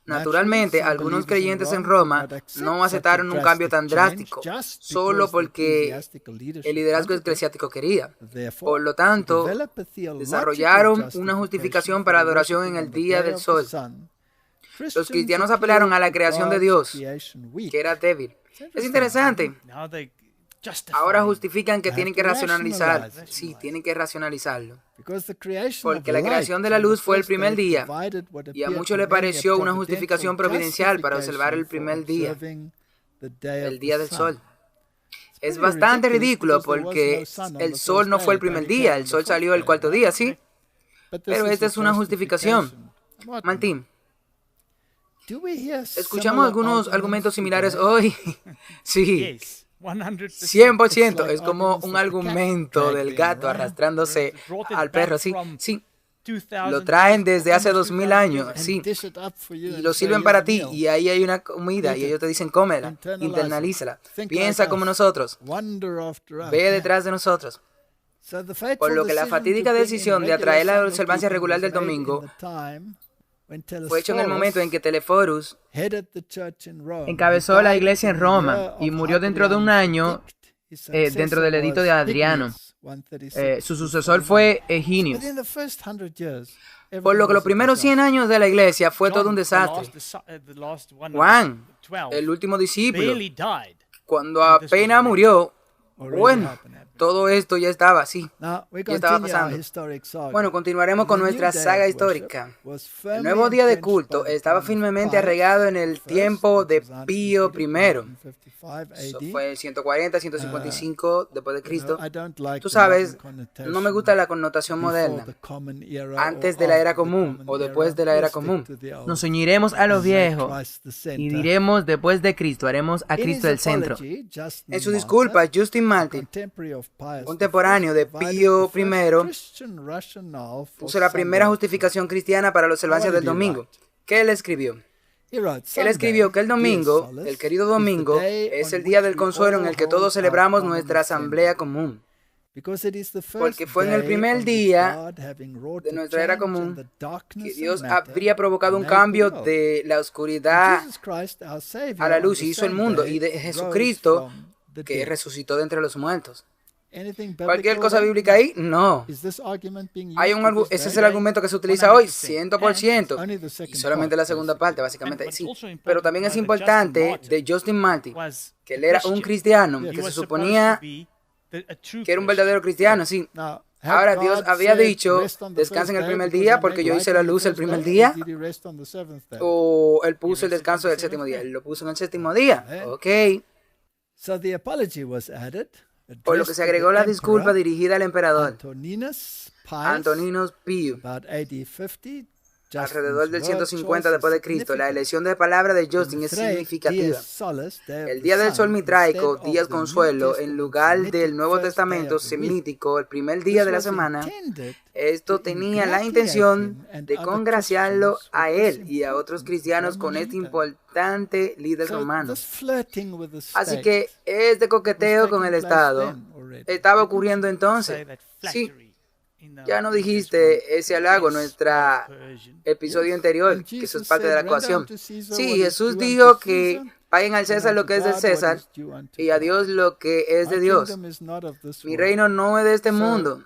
Naturalmente, algunos creyentes en Roma no aceptaron un cambio tan drástico, solo porque el liderazgo eclesiástico quería. Por lo tanto, desarrollaron una justificación para la adoración en el día del sol. Los cristianos apelaron a la creación de Dios, que era débil. Es interesante. Ahora justifican que tienen que racionalizar. Sí, tienen que racionalizarlo. Porque la creación de la luz fue el primer día. Y a muchos les pareció una justificación providencial para observar el primer día, el día del sol. Es bastante ridículo porque el sol no fue el primer día. El sol salió el cuarto día, ¿sí? Pero esta es una justificación. Martín, ¿escuchamos algunos argumentos similares hoy? Sí, 100%. Es como un argumento del gato arrastrándose al perro. Sí, sí. Lo traen desde hace 2000 años. Sí. Y lo sirven para ti. Y ahí hay una comida. Y ellos te dicen, cómela, internalízala. Piensa como nosotros. Ve detrás de nosotros. Por lo que la fatídica decisión de atraer la observancia regular del domingo fue hecho en el momento en que Telephorus encabezó la iglesia en Roma y murió dentro de un año dentro del edicto de Adriano. Su sucesor fue Eginius. Por lo que los primeros 100 años de la iglesia fue todo un desastre. Juan, el último discípulo, cuando apenas murió, bueno, todo esto ya estaba así, ya estaba pasando. Bueno, continuaremos con nuestra saga histórica. El nuevo día de culto estaba firmemente arraigado en el tiempo de Pío I. Eso fue 140, 155 después de Cristo. Tú sabes, no me gusta la connotación moderna. Antes de la era común o después de la era común. Nos uniremos a lo viejo y diremos después de Cristo, haremos a Cristo el centro. En su disculpa, Justin Martyr, contemporáneo de Pío I, puso la primera justificación cristiana para la observancia del domingo. ¿Qué él escribió? Él escribió que el domingo, el querido domingo, es el día del consuelo en el que todos celebramos nuestra asamblea común. Porque fue en el primer día de nuestra era común que Dios habría provocado un cambio de la oscuridad a la luz y hizo el mundo, y de Jesucristo que resucitó de entre los muertos. ¿Cualquier cosa bíblica ahí? No. Ese es el argumento que se utiliza hoy, 100%. Y solamente la segunda parte, básicamente, sí. Pero también es importante de Justin Martyr, que él era un cristiano, que se suponía que era un verdadero cristiano, sí. Ahora, Dios había dicho, descansen el primer día porque yo hice la luz el primer día. O Él puso el descanso del séptimo día. Él lo puso en el séptimo día. Ok. Por lo que se agregó la disculpa dirigida al emperador Antoninus Pius, alrededor del 150 después de Cristo. La elección de palabra de Justin es significativa. El día del sol mitraico, días consuelo, en lugar del Nuevo Testamento semítico, el primer día de la semana, esto tenía la intención de congraciarlo a él y a otros cristianos con este importante líder romano. Así que este coqueteo con el Estado estaba ocurriendo entonces. Sí. Ya no dijiste ese halago en nuestro episodio anterior, que eso es parte de la ecuación. Sí, Jesús dijo que paguen al César lo que es del César y a Dios lo que es de Dios. Mi reino no es de este mundo.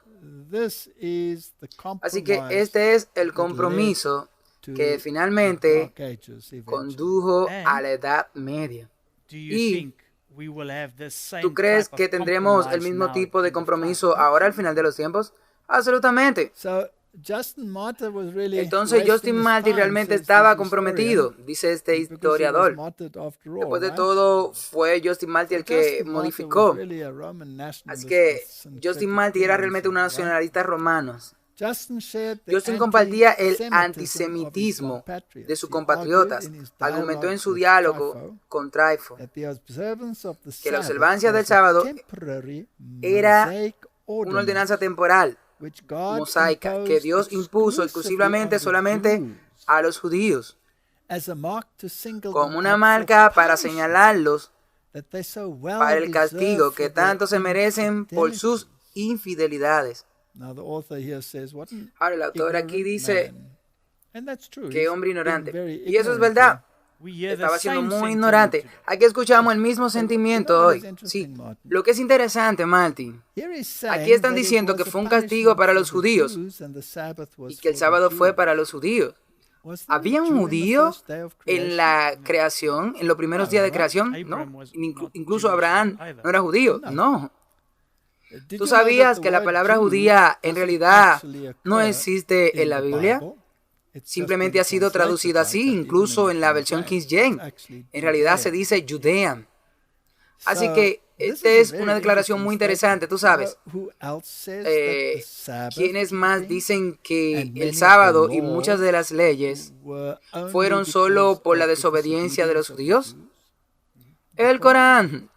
Así que este es el compromiso que finalmente condujo a la Edad Media. ¿Y tú crees que tendremos el mismo tipo de compromiso ahora al final de los tiempos? Absolutamente. Entonces Justin Martyr realmente estaba comprometido, dice este historiador. Después de todo, fue Justin Martyr el que modificó. Así que Justin Martyr era realmente un nacionalista romano. Justin compartía el antisemitismo de sus compatriotas. Argumentó en su diálogo con Trypho que la observancia del sábado era una ordenanza temporal, mosaica, que Dios impuso exclusivamente solamente a los judíos, como una marca para señalarlos para el castigo que tanto se merecen por sus infidelidades. Ahora el autor aquí dice que hombre ignorante, y eso es verdad. Estaba siendo muy ignorante. Aquí escuchamos el mismo sentimiento hoy. Sí, lo que es interesante, Martin, aquí están diciendo que fue un castigo para los judíos y que el sábado fue para los judíos. ¿Había un judío en la creación, en los primeros días de creación? No. Incluso Abraham no era judío. No. ¿Tú sabías que la palabra judía en realidad no existe en la Biblia? Simplemente ha sido traducida así, incluso en la versión King James. En realidad se dice Judean. Así que esta es una declaración muy interesante, tú sabes. ¿Quiénes más dicen que el sábado y muchas de las leyes fueron solo por la desobediencia de los judíos? El Corán.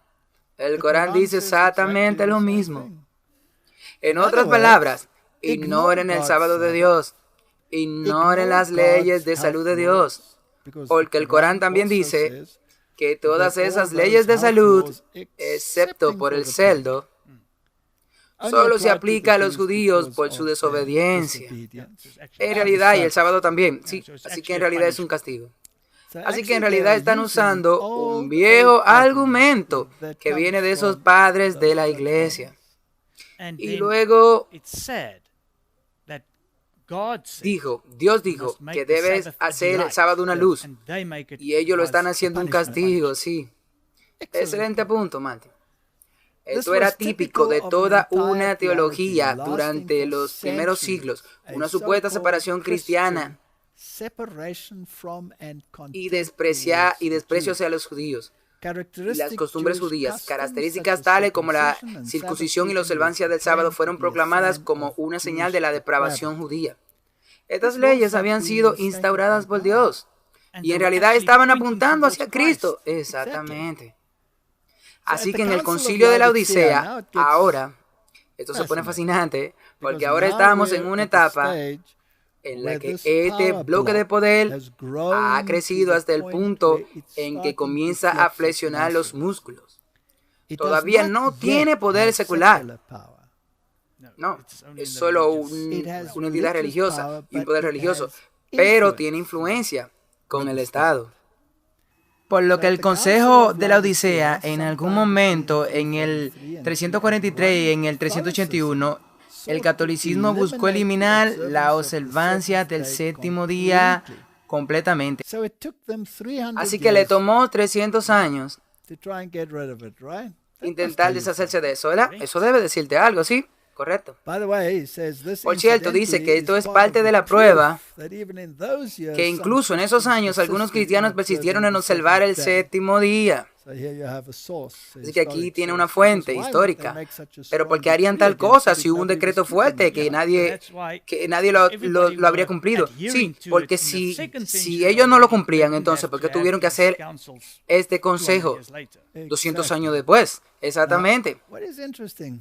El Corán dice exactamente lo mismo. En otras palabras, ignoren el sábado de Dios. Ignoren las leyes de salud de Dios, porque el Corán también dice que todas esas leyes de salud, excepto por el cerdo, solo se aplica a los judíos por su desobediencia. En realidad, y el sábado también, sí, así que en realidad es un castigo. Así que en realidad están usando un viejo argumento que viene de esos padres de la iglesia. Y luego Dios dijo que debes hacer el sábado una luz. Y ellos lo están haciendo un castigo, sí. Excelente punto, Martin. Esto era típico de toda una teología durante los primeros siglos, una supuesta separación cristiana y desprecio hacia los judíos y las costumbres judías. Características tales como la circuncisión y la observancia del sábado fueron proclamadas como una señal de la depravación judía. Estas leyes habían sido instauradas por Dios y en realidad estaban apuntando hacia Cristo. Exactamente. Así que en el concilio de la Odisea, ahora, esto se pone fascinante, porque ahora estamos en una etapa en la que este bloque de poder ha crecido hasta el punto en que comienza a flexionar los músculos. Todavía no tiene poder secular. No, es solo una entidad religiosa y un poder religioso, pero tiene influencia con el Estado. Por lo que el Consejo de la Odisea, en algún momento, en el 343 y en el 381, el catolicismo buscó eliminar la observancia del séptimo día completamente. Así que le tomó 300 años intentar deshacerse de eso, ¿verdad? Eso debe decirte algo, ¿sí? Correcto. Por cierto, dice que esto es parte de la prueba que incluso en esos años algunos cristianos persistieron en observar el séptimo día. Así que aquí tiene una fuente histórica. Pero ¿por qué harían tal cosa si hubo un decreto fuerte que nadie lo habría cumplido? Sí, porque si ellos no lo cumplían, entonces ¿por qué tuvieron que hacer este consejo 200 años después? Exactamente.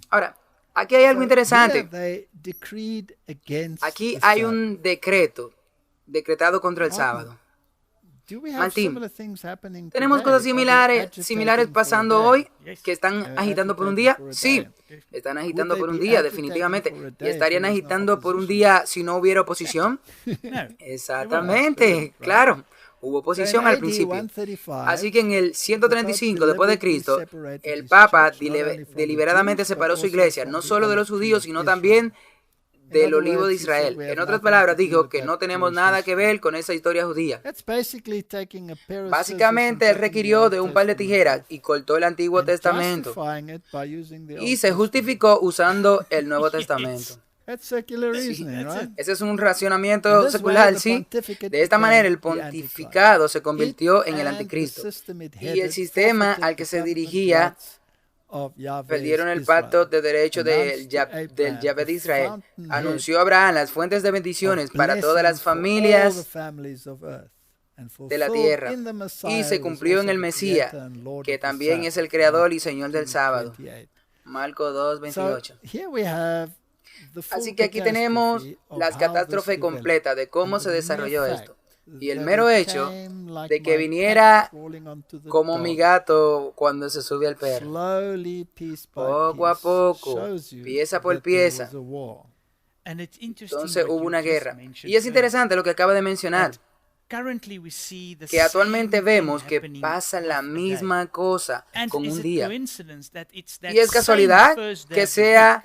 Ahora, aquí hay algo interesante. Aquí hay un decretado contra el sábado. Martín, ¿tenemos cosas similares pasando hoy que están agitando por un día? Sí, están agitando por un día, definitivamente. ¿Y estarían agitando por un día si no hubiera oposición? Exactamente, claro. Hubo oposición al principio. Así que en el 135 después de Cristo, el Papa deliberadamente separó su iglesia, no solo de los judíos, sino también del olivo de Israel. En otras palabras, dijo que no tenemos nada que ver con esa historia judía. Básicamente, él requirió de un par de tijeras y cortó el Antiguo Testamento y se justificó usando el Nuevo Testamento. Sí, ese es un racionamiento secular, ¿sí? De esta manera, el pontificado se convirtió en el anticristo y el sistema al que se dirigía perdieron el pacto de derecho del Yahvé de Israel. Anunció a Abraham las fuentes de bendiciones para todas las familias de la tierra y se cumplió en el Mesías, que también es el creador y señor del sábado. Marcos 2:28. Así que aquí tenemos las catástrofes completas de cómo se desarrolló esto. Y el mero hecho de que viniera como mi gato cuando se sube al perro, poco a poco, pieza por pieza. Entonces hubo una guerra. Y es interesante lo que acaba de mencionar, que actualmente vemos que pasa la misma cosa con un día. Y es casualidad que sea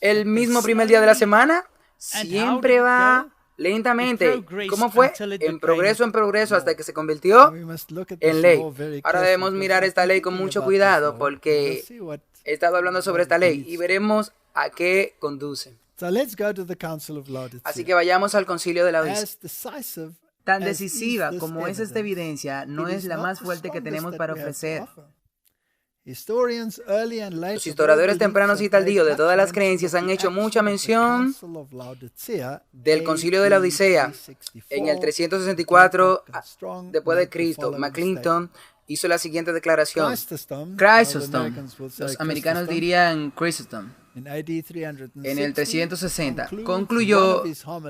el mismo primer día de la semana, siempre va lentamente. ¿Cómo fue? En progreso hasta que se convirtió en ley. Ahora debemos mirar esta ley con mucho cuidado porque he estado hablando sobre esta ley y veremos a qué conduce. Así que vayamos al concilio de la Odisea. Tan decisiva como es esta evidencia, no es la más fuerte que tenemos para ofrecer. Los historiadores tempranos y tardíos de todas las creencias han hecho mucha mención del concilio de la Odisea. En el 364 después de Cristo, McClinton hizo la siguiente declaración. Chrysostom, los americanos dirían Chrysostom, en el 360, concluyó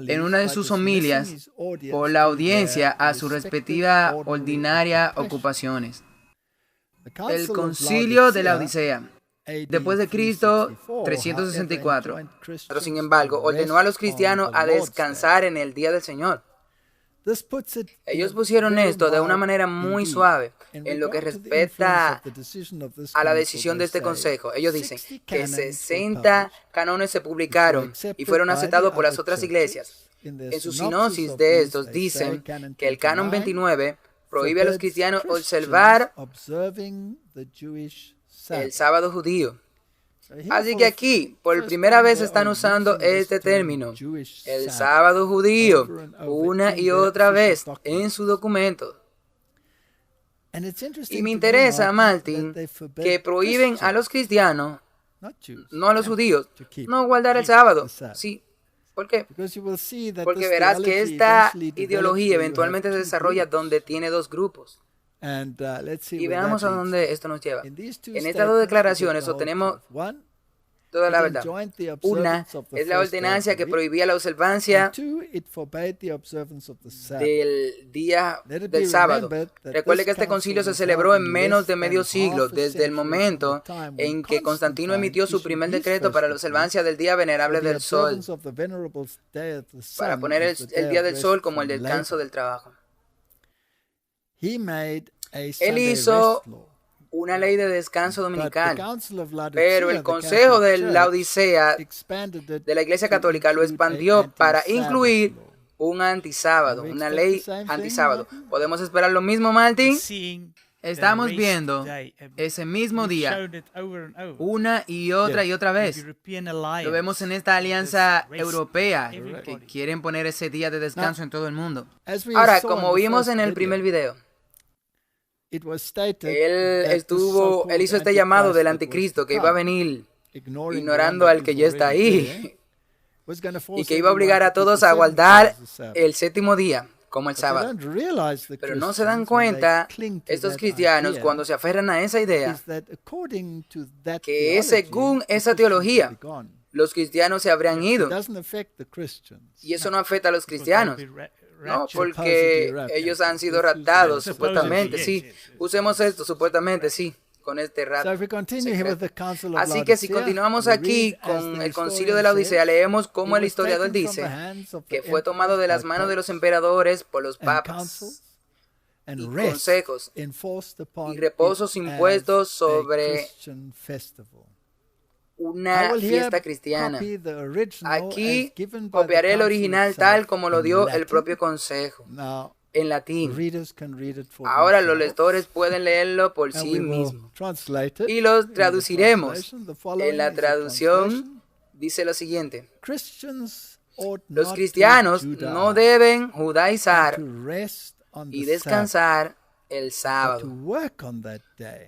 en una de sus homilias por la audiencia a su respectiva ordinaria ocupaciones. El concilio de la Odisea Después de Cristo, 364. Pero sin embargo, ordenó a los cristianos a descansar en el día del Señor. Ellos pusieron esto de una manera muy suave en lo que respecta a la decisión de este consejo. Ellos dicen que 60 cánones se publicaron y fueron aceptados por las otras iglesias. En su sinopsis de estos dicen que el canon 29 prohíbe a los cristianos observar el sábado judío. Así que aquí, por primera vez, están usando este término, el sábado judío, una y otra vez en su documento. Y me interesa, Martin, que prohíben a los cristianos, no a los judíos, no guardar el sábado. Sí. ¿Por qué? Porque verás que esta ideología eventualmente se desarrolla donde tiene dos grupos. Y veamos a dónde esto nos lleva. En estas dos declaraciones obtenemos toda la verdad. Una es la ordenancia que prohibía la observancia del día del sábado. Recuerde que este concilio se celebró en menos de medio siglo, desde el momento en que Constantino emitió su primer decreto para la observancia del día venerable del sol, para poner el día del sol como el descanso del trabajo. Él hizo una ley de descanso dominical, pero el Consejo de la Odisea de la Iglesia Católica lo expandió para incluir un antisábado, una ley antisábado. ¿Podemos esperar lo mismo, Martin? Estamos viendo ese mismo día una y otra vez. Lo vemos en esta alianza europea que quieren poner ese día de descanso en todo el mundo. Ahora, como vimos en el primer video, él hizo este llamado del anticristo que iba a venir ignorando al que ya está ahí y que iba a obligar a todos a guardar el séptimo día como el sábado. Pero no se dan cuenta estos cristianos cuando se aferran a esa idea que según esa teología los cristianos se habrían ido y eso no afecta a los cristianos. No, porque ellos han sido raptados, supuestamente, sí. Usemos esto, supuestamente, sí, con este rapto. Así que si continuamos aquí con el concilio de la Odisea, leemos cómo el historiador dice que fue tomado de las manos de los emperadores por los papas y consejos y reposos impuestos sobre una fiesta cristiana. Aquí copiaré el original tal como lo dio el propio consejo en latín. Ahora los lectores pueden leerlo por sí mismos y los traduciremos. En la traducción dice lo siguiente: los cristianos no deben judaizar y descansar el sábado,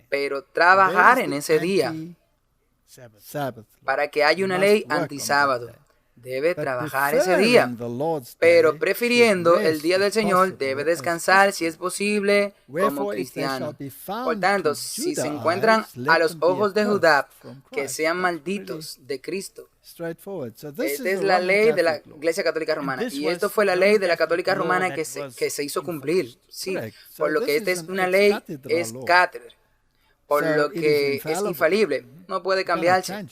pero trabajar en ese día. Para que haya una ley antisábado, debe trabajar ese día, pero prefiriendo el día del Señor, debe descansar si es posible como cristiano. Por tanto, si se encuentran a los ojos de Judá, que sean malditos de Cristo. Esta es la ley de la Iglesia Católica Romana, y esto fue la ley de la Católica Romana que se hizo cumplir. Sí, por lo que esta es una ley, es cátedra. Por lo que es infalible, no puede cambiarse.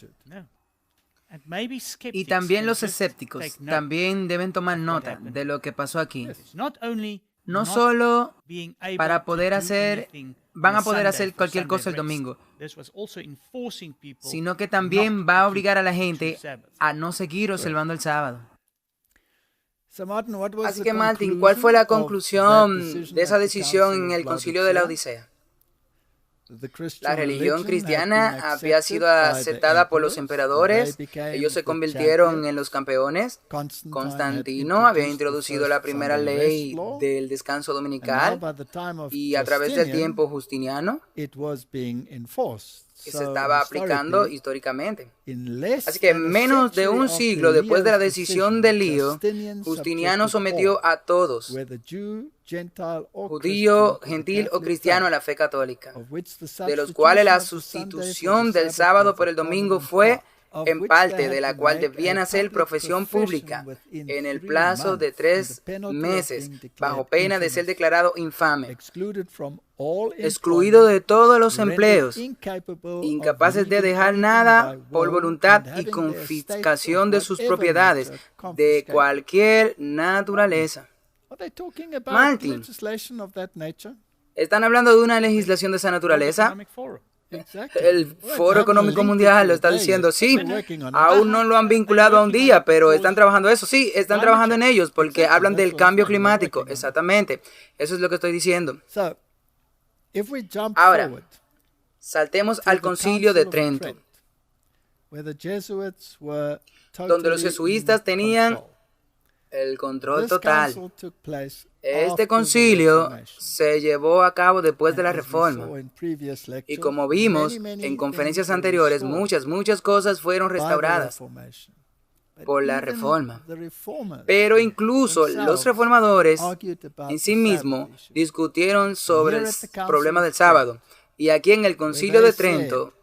Y también los escépticos también deben tomar nota de lo que pasó aquí. No solo para poder van a poder hacer cualquier cosa el domingo, sino que también va a obligar a la gente a no seguir observando el sábado. Así que, Martin, ¿cuál fue la conclusión de esa decisión en el concilio de la Odisea? La religión cristiana había sido aceptada por los emperadores, ellos se convirtieron en los campeones. Constantino había introducido la primera ley del descanso dominical y a través del tiempo justiniano que se estaba aplicando históricamente. Así que menos de un siglo después de la decisión de Lío, Justiniano sometió a todos, judío, gentil o cristiano, a la fe católica, de los cuales la sustitución del sábado por el domingo fue en parte de la cual debían hacer profesión pública en el plazo de 3 meses, bajo pena de ser declarado infame, excluido de todos los empleos, incapaces de dejar nada por voluntad y confiscación de sus propiedades de cualquier naturaleza. Martin, ¿están hablando de una legislación de esa naturaleza? El Foro Económico Mundial lo está diciendo, sí, aún no lo han vinculado a un día, pero están trabajando eso, sí, están trabajando en ellos porque hablan del cambio climático, exactamente, eso es lo que estoy diciendo. Ahora, saltemos al Concilio de Trento, donde los jesuitas tenían el control total. Este concilio se llevó a cabo después de la Reforma. Y como vimos en conferencias anteriores, muchas cosas fueron restauradas por la Reforma. Pero incluso los reformadores en sí mismos discutieron sobre el problema del sábado. Y aquí en el Concilio de Trento,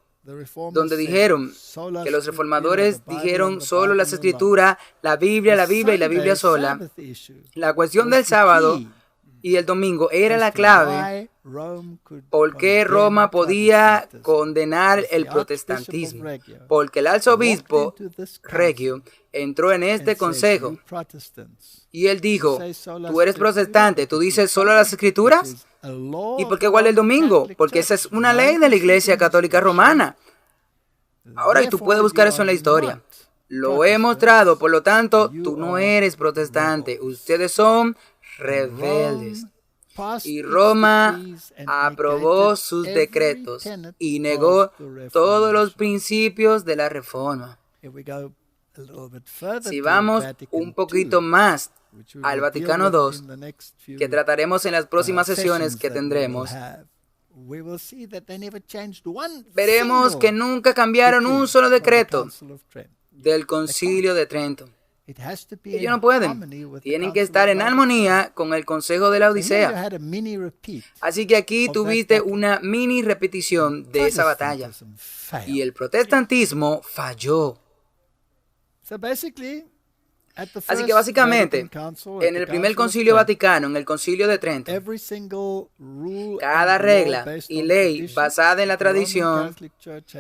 donde dijeron que los reformadores dijeron solo las escrituras, la Biblia y la Biblia sola. La cuestión del sábado y el domingo era la clave por qué Roma podía condenar el protestantismo. Porque el arzobispo Regio entró en este consejo y él dijo, tú eres protestante, tú dices solo las escrituras. ¿Y por qué guarda el domingo? Porque esa es una ley de la Iglesia Católica Romana. Ahora, y tú puedes buscar eso en la historia. Lo he mostrado, por lo tanto, tú no eres protestante. Ustedes son rebeldes. Y Roma aprobó sus decretos y negó todos los principios de la Reforma. Si vamos un poquito más al Vaticano II, que trataremos en las próximas sesiones que tendremos, veremos que nunca cambiaron un solo decreto del Concilio de Trento. Ellos no pueden. Tienen que estar en armonía con el Consejo de la Odisea. Así que aquí tuviste una mini repetición de esa batalla. Y el protestantismo falló. Así que básicamente, en el primer concilio vaticano, en el concilio de Trento, cada regla y ley basada en la tradición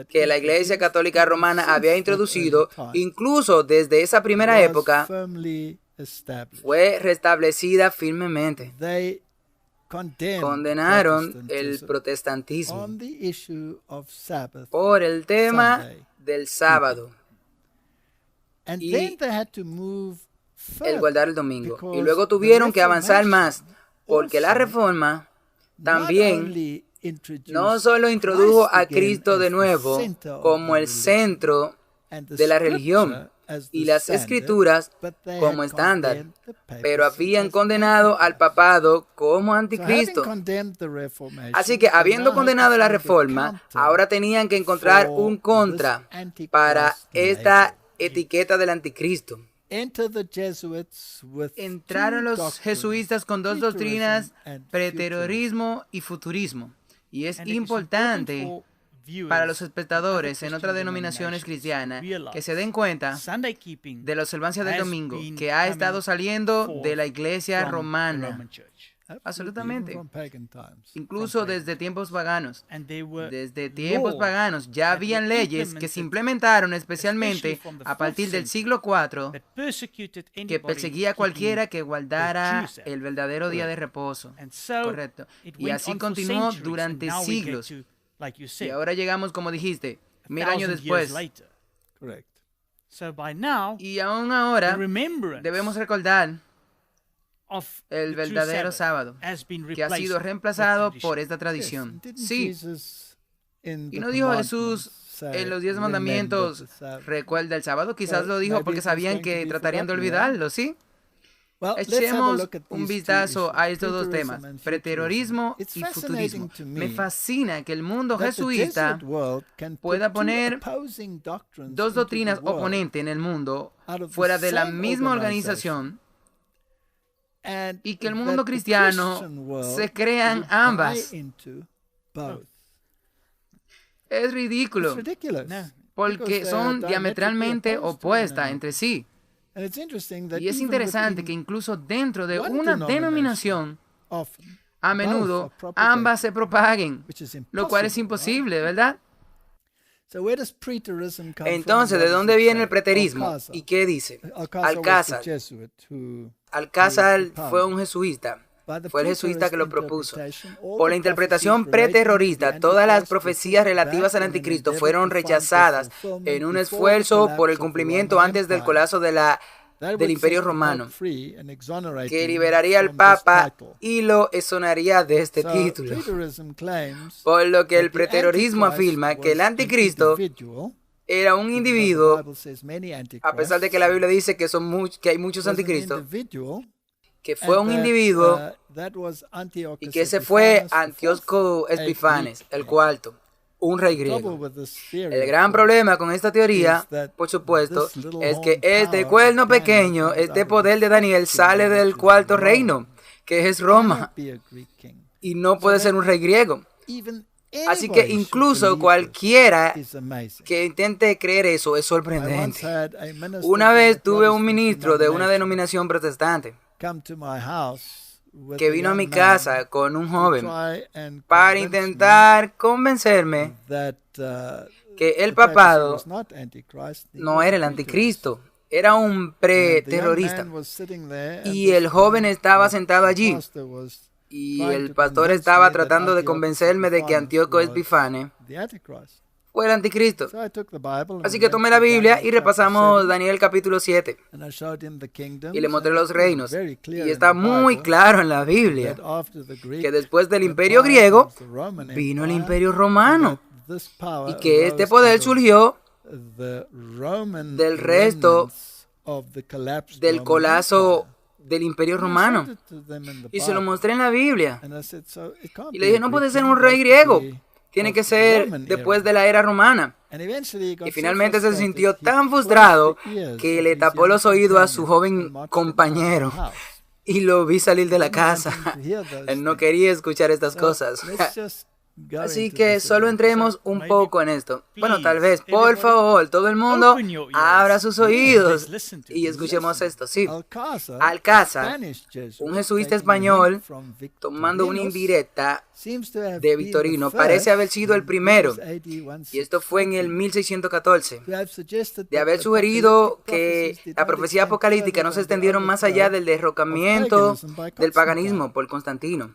que la Iglesia Católica Romana había introducido, incluso desde esa primera época, fue restablecida firmemente. Condenaron el protestantismo por el tema del sábado y el guardar el domingo. Y luego tuvieron que avanzar más, porque la Reforma también no solo introdujo a Cristo de nuevo como el centro de la religión y las escrituras como estándar, pero habían condenado al papado como anticristo. Así que, habiendo condenado la Reforma, ahora tenían que encontrar un contra para esta etiqueta del anticristo. Entraron los jesuitas con dos doctrinas, preterismo y futurismo. Y es importante para los espectadores en otras denominaciones cristianas que se den cuenta de la observancia del domingo que ha estado saliendo de la iglesia romana. Absolutamente. Incluso desde tiempos paganos. Desde tiempos paganos ya habían leyes que se implementaron especialmente a partir del siglo IV que perseguía a cualquiera que guardara el verdadero día de reposo. Correcto. Y así continuó durante siglos. Y ahora llegamos, como dijiste, 1000 años después. Y aún ahora debemos recordar el verdadero sábado, que ha sido reemplazado por esta tradición. Sí. Y no dijo Jesús en los 10 mandamientos, recuerda el sábado. Quizás lo dijo porque sabían que tratarían de olvidarlo, ¿sí? Echemos un vistazo a estos dos temas, preterismo y futurismo. Me fascina que el mundo jesuita pueda poner dos doctrinas oponentes en el mundo fuera de la misma organización y que el mundo cristiano se crean ambas. Es ridículo. porque son diametralmente opuestas entre sí. Y es interesante que incluso dentro de una denominación, a menudo ambas se propaguen, lo cual es imposible, ¿verdad? Entonces, ¿de dónde viene el preterismo? ¿Y qué dice? Alcázar. Alcázar fue un jesuita. Fue el jesuita que lo propuso. Por la interpretación preterrorista, todas las profecías relativas al anticristo fueron rechazadas en un esfuerzo por el cumplimiento antes del colapso del Imperio Romano, que liberaría al Papa y lo exoneraría de este título. Por lo que el preterorismo afirma que el anticristo era un individuo, a pesar de que la Biblia dice que hay muchos anticristos, que fue un individuo y que ese fue Antíoco Epifanes, el cuarto, un rey griego. El gran problema con esta teoría, por supuesto, es que este cuerno pequeño, este poder de Daniel, sale del cuarto reino, que es Roma, y no puede ser un rey griego. Así que incluso cualquiera que intente creer eso es sorprendente. Una vez tuve un ministro de una denominación protestante que vino a mi casa con un joven para intentar convencerme que el papado no era el anticristo, era un preterrorista. Y el joven estaba sentado allí y el pastor estaba tratando de convencerme de que Antíoco Epifanes fue el anticristo. Así que tomé la Biblia y repasamos Daniel capítulo 7. Y le mostré los reinos. Y está muy claro en la Biblia que después del imperio griego vino el imperio romano. Y que este poder surgió del resto del colapso del imperio romano. Y se lo mostré en la Biblia. Y le dije, no puede ser un rey griego. Tiene que ser después de la era romana. Y finalmente se sintió tan frustrado que le tapó los oídos a su joven compañero y lo vi salir de la casa. Él no quería escuchar estas cosas. Así que solo entremos un poco en esto. Bueno, tal vez, por favor, todo el mundo abra sus oídos y escuchemos esto. Sí, Alcázar, un jesuita español, tomando una indirecta de Victorino, parece haber sido el primero, y esto fue en el 1614, de haber sugerido que la profecía apocalíptica no se extendieron más allá del derrocamiento del paganismo por Constantino.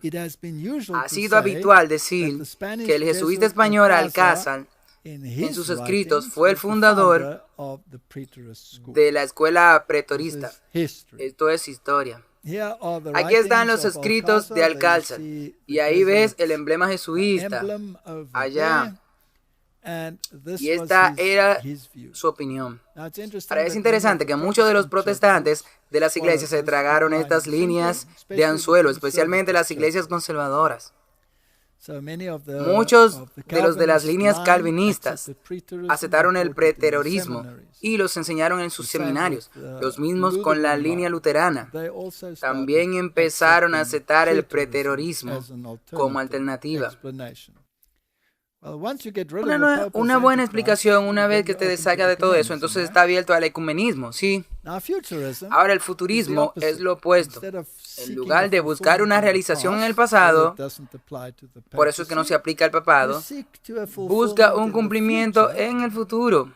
Ha sido habitual decir que el jesuita español Alcázar, en sus escritos, fue el fundador de la escuela pretorista. Esto es historia. Aquí están los escritos de Alcázar, y ahí ves el emblema jesuita, allá. Y esta era su opinión. Ahora es interesante que muchos de los protestantes de las iglesias se tragaron estas líneas de anzuelo, especialmente las iglesias conservadoras. Muchos de los de las líneas calvinistas aceptaron el preterorismo y los enseñaron en sus seminarios. Los mismos con la línea luterana también empezaron a aceptar el preterorismo como alternativa. Una buena explicación, una vez que te deshaga de todo eso, entonces está abierto al ecumenismo, ¿sí? Ahora el futurismo es lo opuesto. En lugar de buscar una realización en el pasado, por eso es que no se aplica al papado, busca un cumplimiento en el futuro.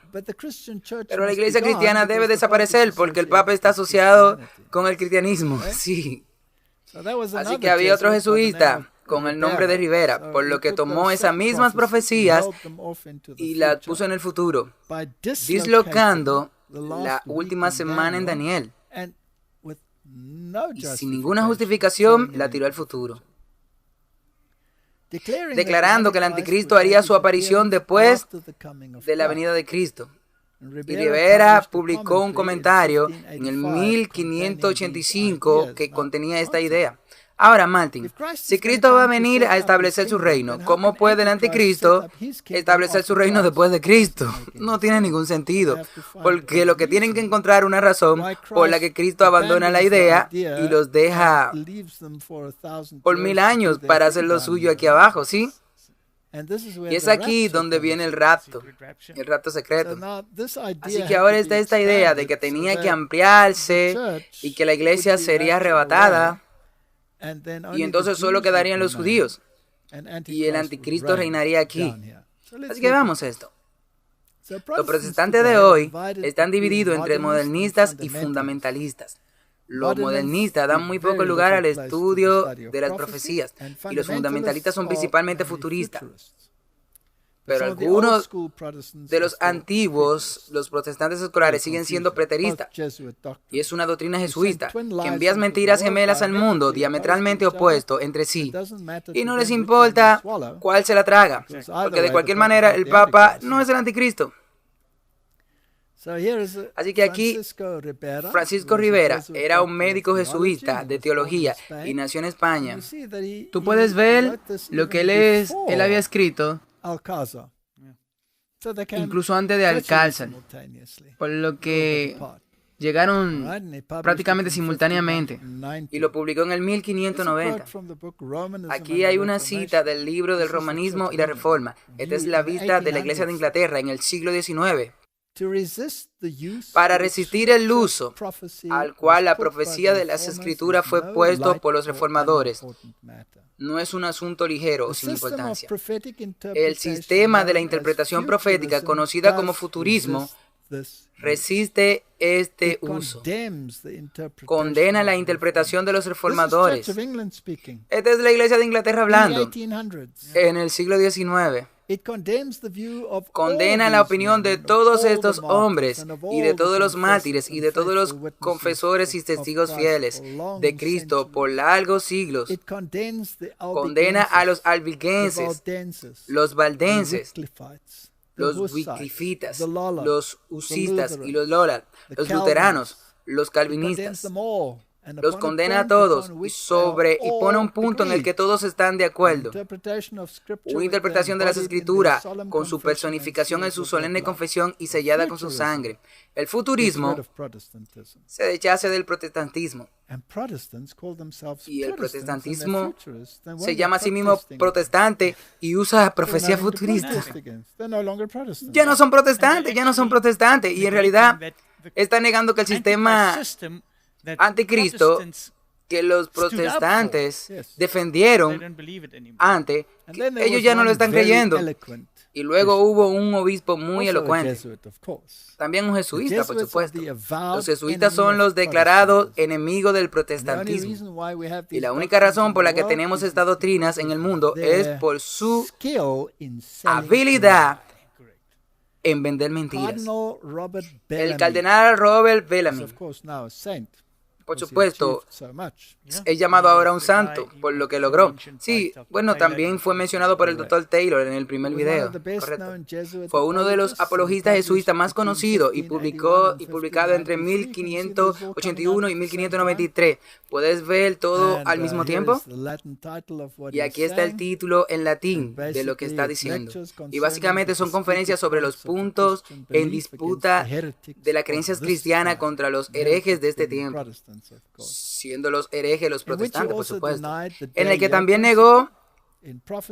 Pero la iglesia cristiana debe desaparecer porque el Papa está asociado con el cristianismo, sí. Así que había otro jesuita con el nombre de Rivera, por lo que tomó esas mismas profecías y las puso en el futuro, dislocando la última semana en Daniel. Y sin ninguna justificación, la tiró al futuro, declarando que el anticristo haría su aparición después de la venida de Cristo. Y Rivera publicó un comentario en el 1585 que contenía esta idea. Ahora, Martin, si Cristo va a venir a establecer su reino, ¿cómo puede el anticristo establecer su reino después de Cristo? No tiene ningún sentido, porque lo que tienen que encontrar es una razón por la que Cristo abandona la idea y los deja por 1000 años para hacer lo suyo aquí abajo, ¿sí? Y es aquí donde viene el rapto secreto. Así que ahora está esta idea de que tenía que ampliarse y que la iglesia sería arrebatada y entonces solo quedarían los judíos y el anticristo reinaría aquí. Así que veamos esto. Los protestantes de hoy están divididos entre modernistas y fundamentalistas. Los modernistas dan muy poco lugar al estudio de las profecías y los fundamentalistas son principalmente futuristas. Pero algunos de los antiguos, los protestantes escolares, siguen siendo preteristas. Y es una doctrina jesuita que envía mentiras gemelas al mundo, diametralmente opuestos entre sí. Y no les importa cuál se la traga, porque de cualquier manera el Papa no es el anticristo. Así que aquí Francisco Rivera era un médico jesuita de teología y nació en España. Tú puedes ver lo que él había escrito incluso antes de Alcázar, por lo que llegaron prácticamente simultáneamente y lo publicó en el 1590. Aquí hay una cita del libro del Romanismo y la Reforma. Esta es la vista de la Iglesia de Inglaterra en el siglo XIX. Para resistir el uso al cual la profecía de las Escrituras fue puesto por los reformadores, no es un asunto ligero o sin importancia. El sistema de la interpretación profética, conocida como futurismo, resiste este uso. Condena la interpretación de los reformadores. Esta es la Iglesia de Inglaterra hablando en el siglo XIX. Condena la opinión de todos estos hombres y de todos los mártires y de todos los confesores y testigos fieles de Cristo por largos siglos. Condena a los albigenses, los valdenses, los wyclifitas, los husistas y los lolas, los luteranos, los calvinistas. Los condena a todos y pone un punto en el que todos están de acuerdo. Una interpretación de las Escrituras con su personificación en su solemne confesión y sellada con su sangre. El futurismo se deshace del protestantismo. Y el protestantismo se llama a sí mismo protestante y usa profecía futurista. Ya no son protestantes, y en realidad está negando que el sistema anticristo que los protestantes defendieron antes, ellos ya no lo están creyendo. Y luego hubo un obispo muy elocuente, también un jesuita, por supuesto. Los jesuitas son los declarados enemigos del protestantismo. Y la única razón por la que tenemos estas doctrinas en el mundo es por su habilidad en vender mentiras. El cardenal Robert Bellamy, por supuesto, es llamado ahora un santo por lo que logró. Sí, bueno, también fue mencionado por el Dr. Taylor en el primer video. Correcto. Fue uno de los apologistas jesuitas más conocidos y publicado entre 1581 y 1593. ¿Puedes ver todo al mismo tiempo? Y aquí está el título en latín de lo que está diciendo. Y básicamente son conferencias sobre los puntos en disputa de las creencias cristianas contra los herejes de este tiempo, siendo los herejes los protestantes, por supuesto, en el que también negó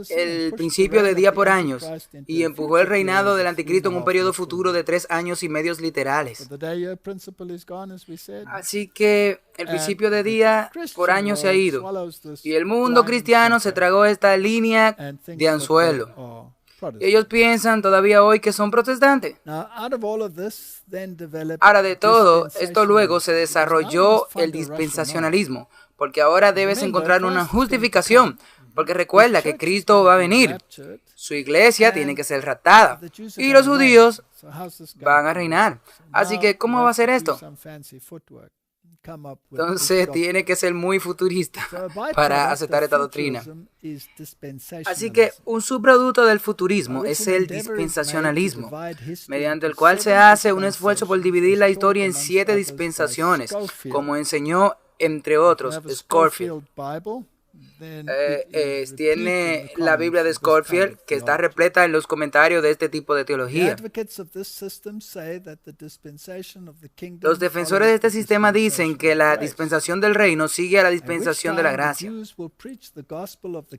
el principio de día por años y empujó el reinado del anticristo en un periodo futuro de 3 años y medio literales. Así que el principio de día por año se ha ido y el mundo cristiano se tragó esta línea de anzuelo. Y ellos piensan todavía hoy que son protestantes. Ahora de todo, esto luego se desarrolló el dispensacionalismo, porque ahora debes encontrar una justificación, porque recuerda que Cristo va a venir. Su iglesia tiene que ser raptada y los judíos van a reinar. Así que, ¿cómo va a ser esto? Entonces tiene que ser muy futurista para aceptar esta doctrina. Así que un subproducto del futurismo es el dispensacionalismo, mediante el cual se hace un esfuerzo por dividir la historia en 7 dispensaciones, como enseñó, entre otros, Scofield. tiene la Biblia de Scofield, que está repleta en los comentarios de este tipo de teología. Los defensores de este sistema dicen que la dispensación del reino sigue a la dispensación de la gracia,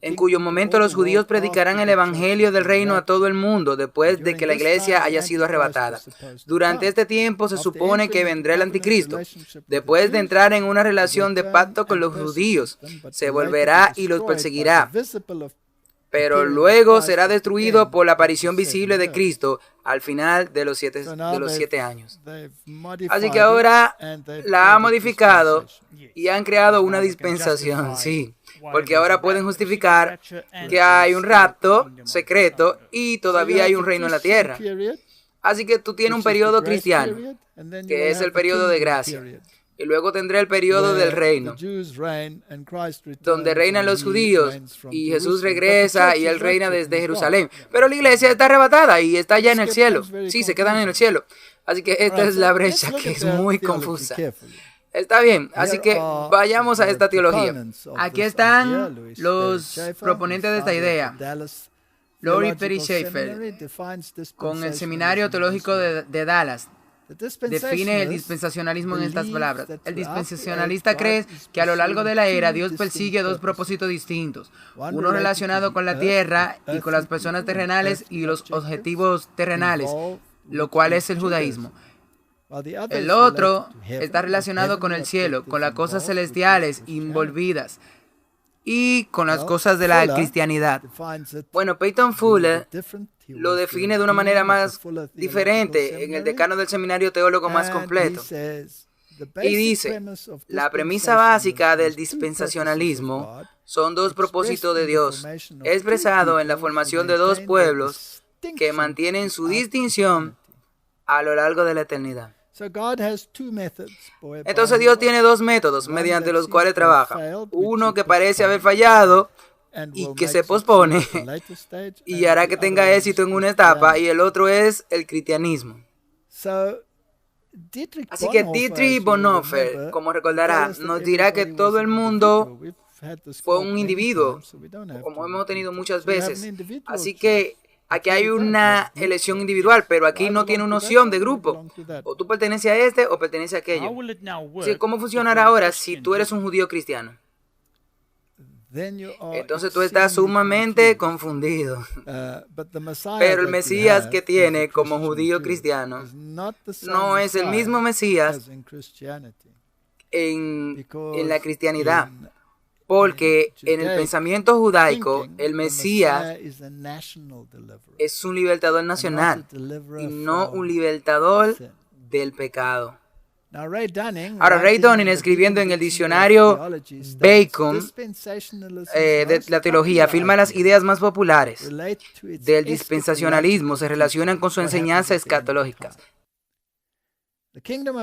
en cuyo momento los judíos predicarán el evangelio del reino a todo el mundo después de que la iglesia haya sido arrebatada. Durante este tiempo se supone que vendrá el anticristo. Después de entrar en una relación de pacto con los judíos, se volverá y los perseguirá, pero luego será destruido por la aparición visible de Cristo al final de los 7 años. Así que ahora la han modificado y han creado una dispensación, sí, porque ahora pueden justificar que hay un rapto secreto y todavía hay un reino en la tierra. Así que tú tienes un periodo cristiano, que es el periodo de gracia. Y luego tendrá el periodo del reino, donde reinan los judíos y Jesús regresa y Él reina desde Jerusalén. Pero la iglesia está arrebatada y está ya en el cielo. Sí, se quedan en el cielo. Así que esta es la brecha que es muy confusa. Está bien, así que vayamos a esta teología. Aquí están los proponentes de esta idea. Lori Perry Schaeffer, con el Seminario Teológico de Dallas, define el dispensacionalismo en estas palabras. El dispensacionalista cree que a lo largo de la era Dios persigue dos propósitos distintos, uno relacionado con la tierra y con las personas terrenales y los objetivos terrenales, lo cual es el judaísmo. El otro está relacionado con el cielo, con las cosas celestiales envolvidas y con las cosas de la cristianidad. Bueno, Peyton Fuller lo define de una manera más diferente en el decano del seminario teólogo más completo. Y dice, la premisa básica del dispensacionalismo son dos propósitos de Dios, expresado en la formación de dos pueblos que mantienen su distinción a lo largo de la eternidad. Entonces Dios tiene dos métodos mediante los cuales trabaja. Uno que parece haber fallado y que se pospone y hará que tenga éxito en una etapa, y el otro es el cristianismo. Así que Dietrich Bonhoeffer, como recordará, nos dirá que todo el mundo fue un individuo, como hemos tenido muchas veces. Así que aquí hay una elección individual, pero aquí no tiene una opción de grupo. O tú perteneces a este o perteneces a aquello. Así, ¿cómo funcionará ahora si tú eres un judío cristiano? Entonces tú estás sumamente confundido. Pero el Mesías que tiene como judío cristiano no es el mismo Mesías en la cristianidad. Porque en el pensamiento judaico, el Mesías es un libertador nacional y no un libertador del pecado. Ahora, Ray Dunning, escribiendo en el diccionario Bacon de la teología, afirma las ideas más populares del dispensacionalismo se relacionan con su enseñanza escatológica.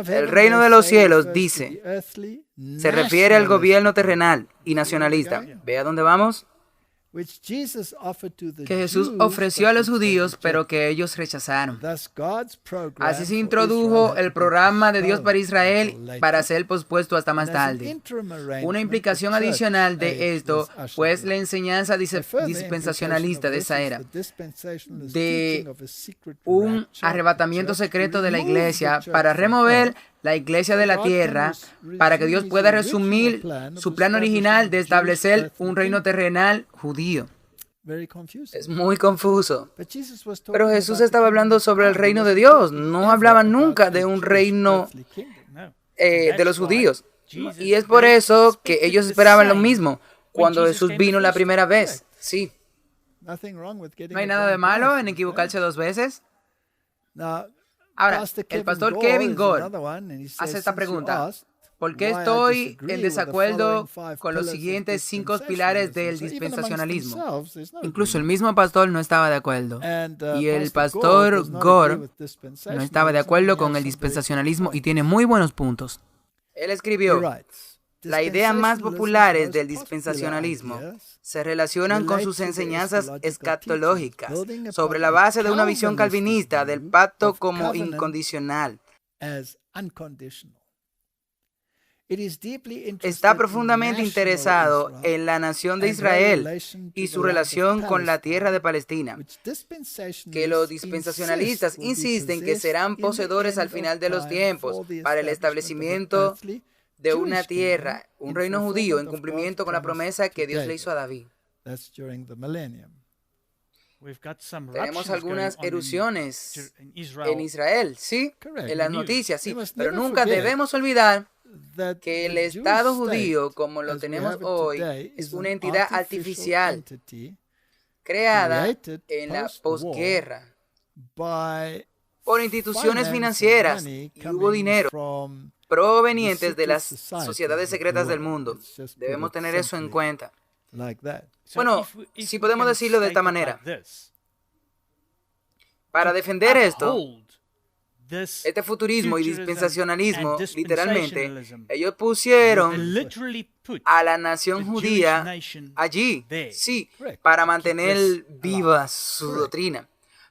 El reino de los cielos, dice, se refiere al gobierno terrenal y nacionalista. ¿Ve a dónde vamos? Que Jesús ofreció a los judíos, pero que ellos rechazaron. Así se introdujo el programa de Dios para Israel para ser pospuesto hasta más tarde. Una implicación adicional de esto, pues la enseñanza dispensacionalista de esa era, de un arrebatamiento secreto de la iglesia para remover la iglesia de la tierra, para que Dios pueda resumir su plan original de establecer un reino terrenal judío. Es muy confuso. Pero Jesús estaba hablando sobre el reino de Dios. No hablaba nunca de un reino de los judíos. Y es por eso que ellos esperaban lo mismo cuando Jesús vino la primera vez. Sí. ¿No hay nada de malo en equivocarse dos veces? Ahora, el pastor Kevin Gore hace esta pregunta. ¿Por qué estoy en desacuerdo con los siguientes 5 pilares del dispensacionalismo? Incluso el mismo pastor no estaba de acuerdo. Y el pastor Gore no estaba de acuerdo con el dispensacionalismo y tiene muy buenos puntos. Él escribió, las ideas más populares del dispensacionalismo se relacionan con sus enseñanzas escatológicas sobre la base de una visión calvinista del pacto como incondicional. está profundamente interesado en la nación de Israel y su relación con la tierra de Palestina, que los dispensacionalistas insisten que serán poseedores al final de los tiempos para el establecimiento de una tierra, un reino judío, en cumplimiento con la promesa que Dios le hizo a David. Tenemos algunas erupciones en Israel, sí, en las noticias, sí, pero nunca debemos olvidar que el Estado judío, como lo tenemos hoy, es una entidad artificial creada en la posguerra por instituciones financieras, y hubo dinero provenientes de las sociedades secretas del mundo. Debemos tener eso en cuenta. Bueno, si podemos decirlo de esta manera, para defender esto, este futurismo y dispensacionalismo, literalmente, ellos pusieron a la nación judía allí, sí, para mantener viva su doctrina.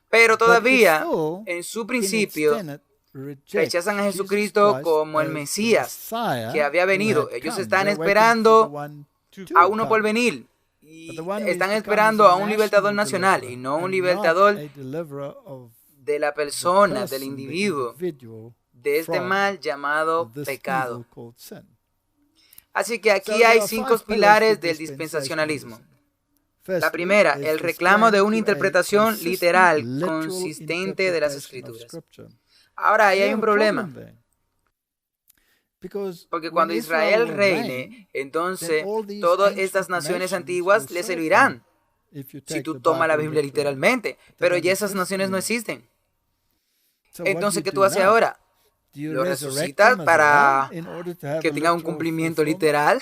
Pero todavía, en su principio, rechazan a Jesucristo como el Mesías que había venido. Ellos están esperando a uno por venir. Y están esperando a un libertador nacional y no un libertador de la persona, del individuo, de este mal llamado pecado. Así que aquí hay 5 pilares del dispensacionalismo. La primera, el reclamo de una interpretación literal, consistente de las Escrituras. Ahora, ahí hay un problema. Porque cuando Israel reine, entonces todas estas naciones antiguas le servirán. Si tú tomas la Biblia literalmente, pero ya esas naciones no existen. Entonces, ¿qué tú haces ahora? ¿Lo resucitas para que tenga un cumplimiento literal?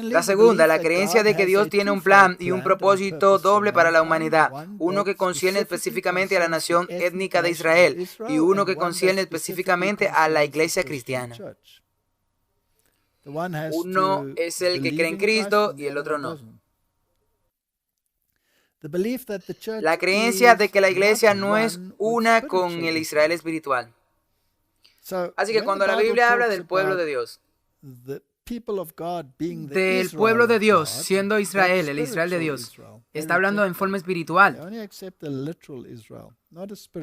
La segunda, la creencia de que Dios tiene un plan y un propósito doble para la humanidad. Uno que concierne específicamente a la nación étnica de Israel y uno que concierne específicamente a la iglesia cristiana. Uno es el que cree en Cristo y el otro no. La creencia de que la iglesia no es una con el Israel espiritual. Así que cuando la Biblia habla del pueblo de Dios, del pueblo de Dios, siendo Israel, el Israel de Dios, está hablando en forma espiritual.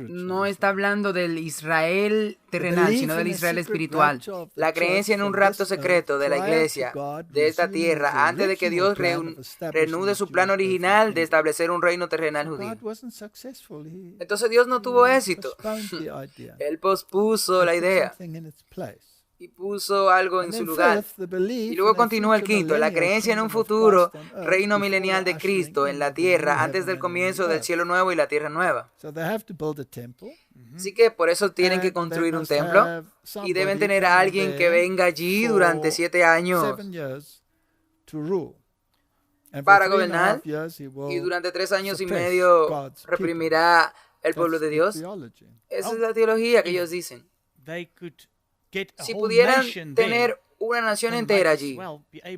No está hablando del Israel terrenal, sino del Israel espiritual. La creencia en un rapto secreto de la iglesia, de esta tierra, antes de que Dios reanude su plan original de establecer un reino terrenal judío. Entonces Dios no tuvo éxito. Él pospuso la idea y puso algo en su lugar. Y luego continúa el quinto, la creencia en un futuro reino milenial de Cristo en la tierra antes del comienzo del cielo nuevo y la tierra nueva. Así que por eso tienen que construir un templo y deben tener a alguien que venga allí durante 7 años para gobernar, y durante 3 años y medio reprimirá el pueblo de Dios. Esa es la teología que ellos dicen. Si pudieran tener una nación entera allí,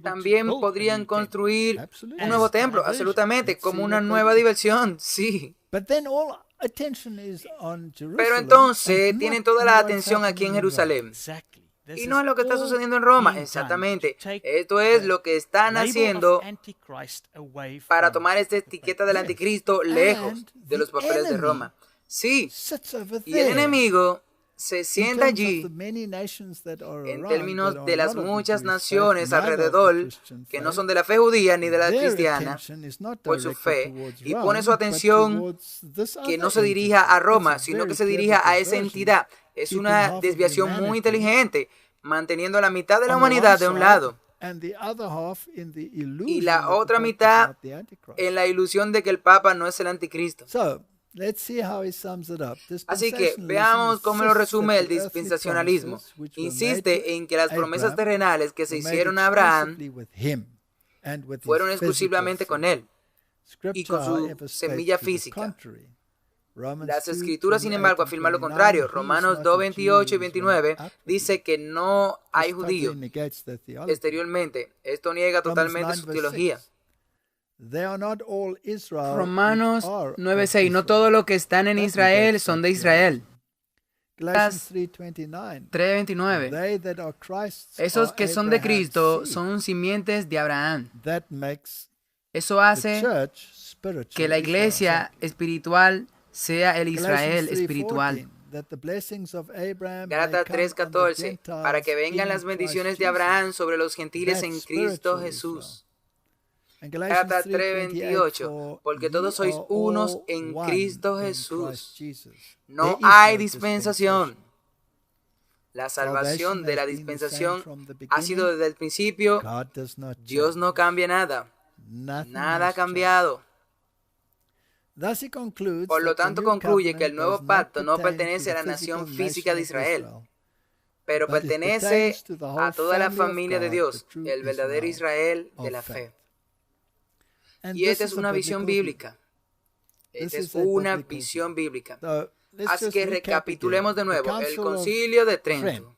también podrían construir un nuevo templo, absolutamente, como una nueva diversión, sí. Pero entonces tienen toda la atención aquí en Jerusalén. Y no es lo que está sucediendo en Roma, exactamente. Esto es lo que están haciendo para tomar esta etiqueta del anticristo lejos de los papeles de Roma. Sí, y el enemigo se sienta allí en términos de las muchas naciones alrededor que no son de la fe judía ni de la cristiana por su fe, y pone su atención que no se dirija a Roma, sino que se dirija a esa entidad. Es una desviación muy inteligente, manteniendo la mitad de la humanidad de un lado y la otra mitad en la ilusión de que el Papa no es el anticristo. Así que veamos cómo lo resume el dispensacionalismo. Insiste en que las promesas terrenales que se hicieron a Abraham fueron exclusivamente con él y con su semilla física. Las Escrituras, sin embargo, afirman lo contrario. Romanos 2, 28 y 29 dice que no hay judío exteriormente. Esto niega totalmente su teología. Romanos 9:6, no todo lo que están en Israel son de Israel. Galatians 3:29. 3:29. They that are Christ's Esos are que son de Abraham's Cristo seed. son simientes de Abraham. That makes Eso the hace church spiritual. que la iglesia espiritual sea el Israel espiritual. Gálatas 3:14, para que vengan las bendiciones de Abraham sobre los gentiles en Cristo Jesús. Gálatas 3:28, porque todos sois unos en Cristo Jesús. No hay dispensación. La salvación de la dispensación ha sido desde el principio. Dios no cambia nada. Nada ha cambiado. Por lo tanto, concluye que el nuevo pacto no pertenece a la nación física de Israel, pero pertenece a toda la familia de Dios, el verdadero Israel de la fe. Y esta es una visión bíblica. Esta es una visión bíblica. Así que recapitulemos de nuevo. El Concilio de Trento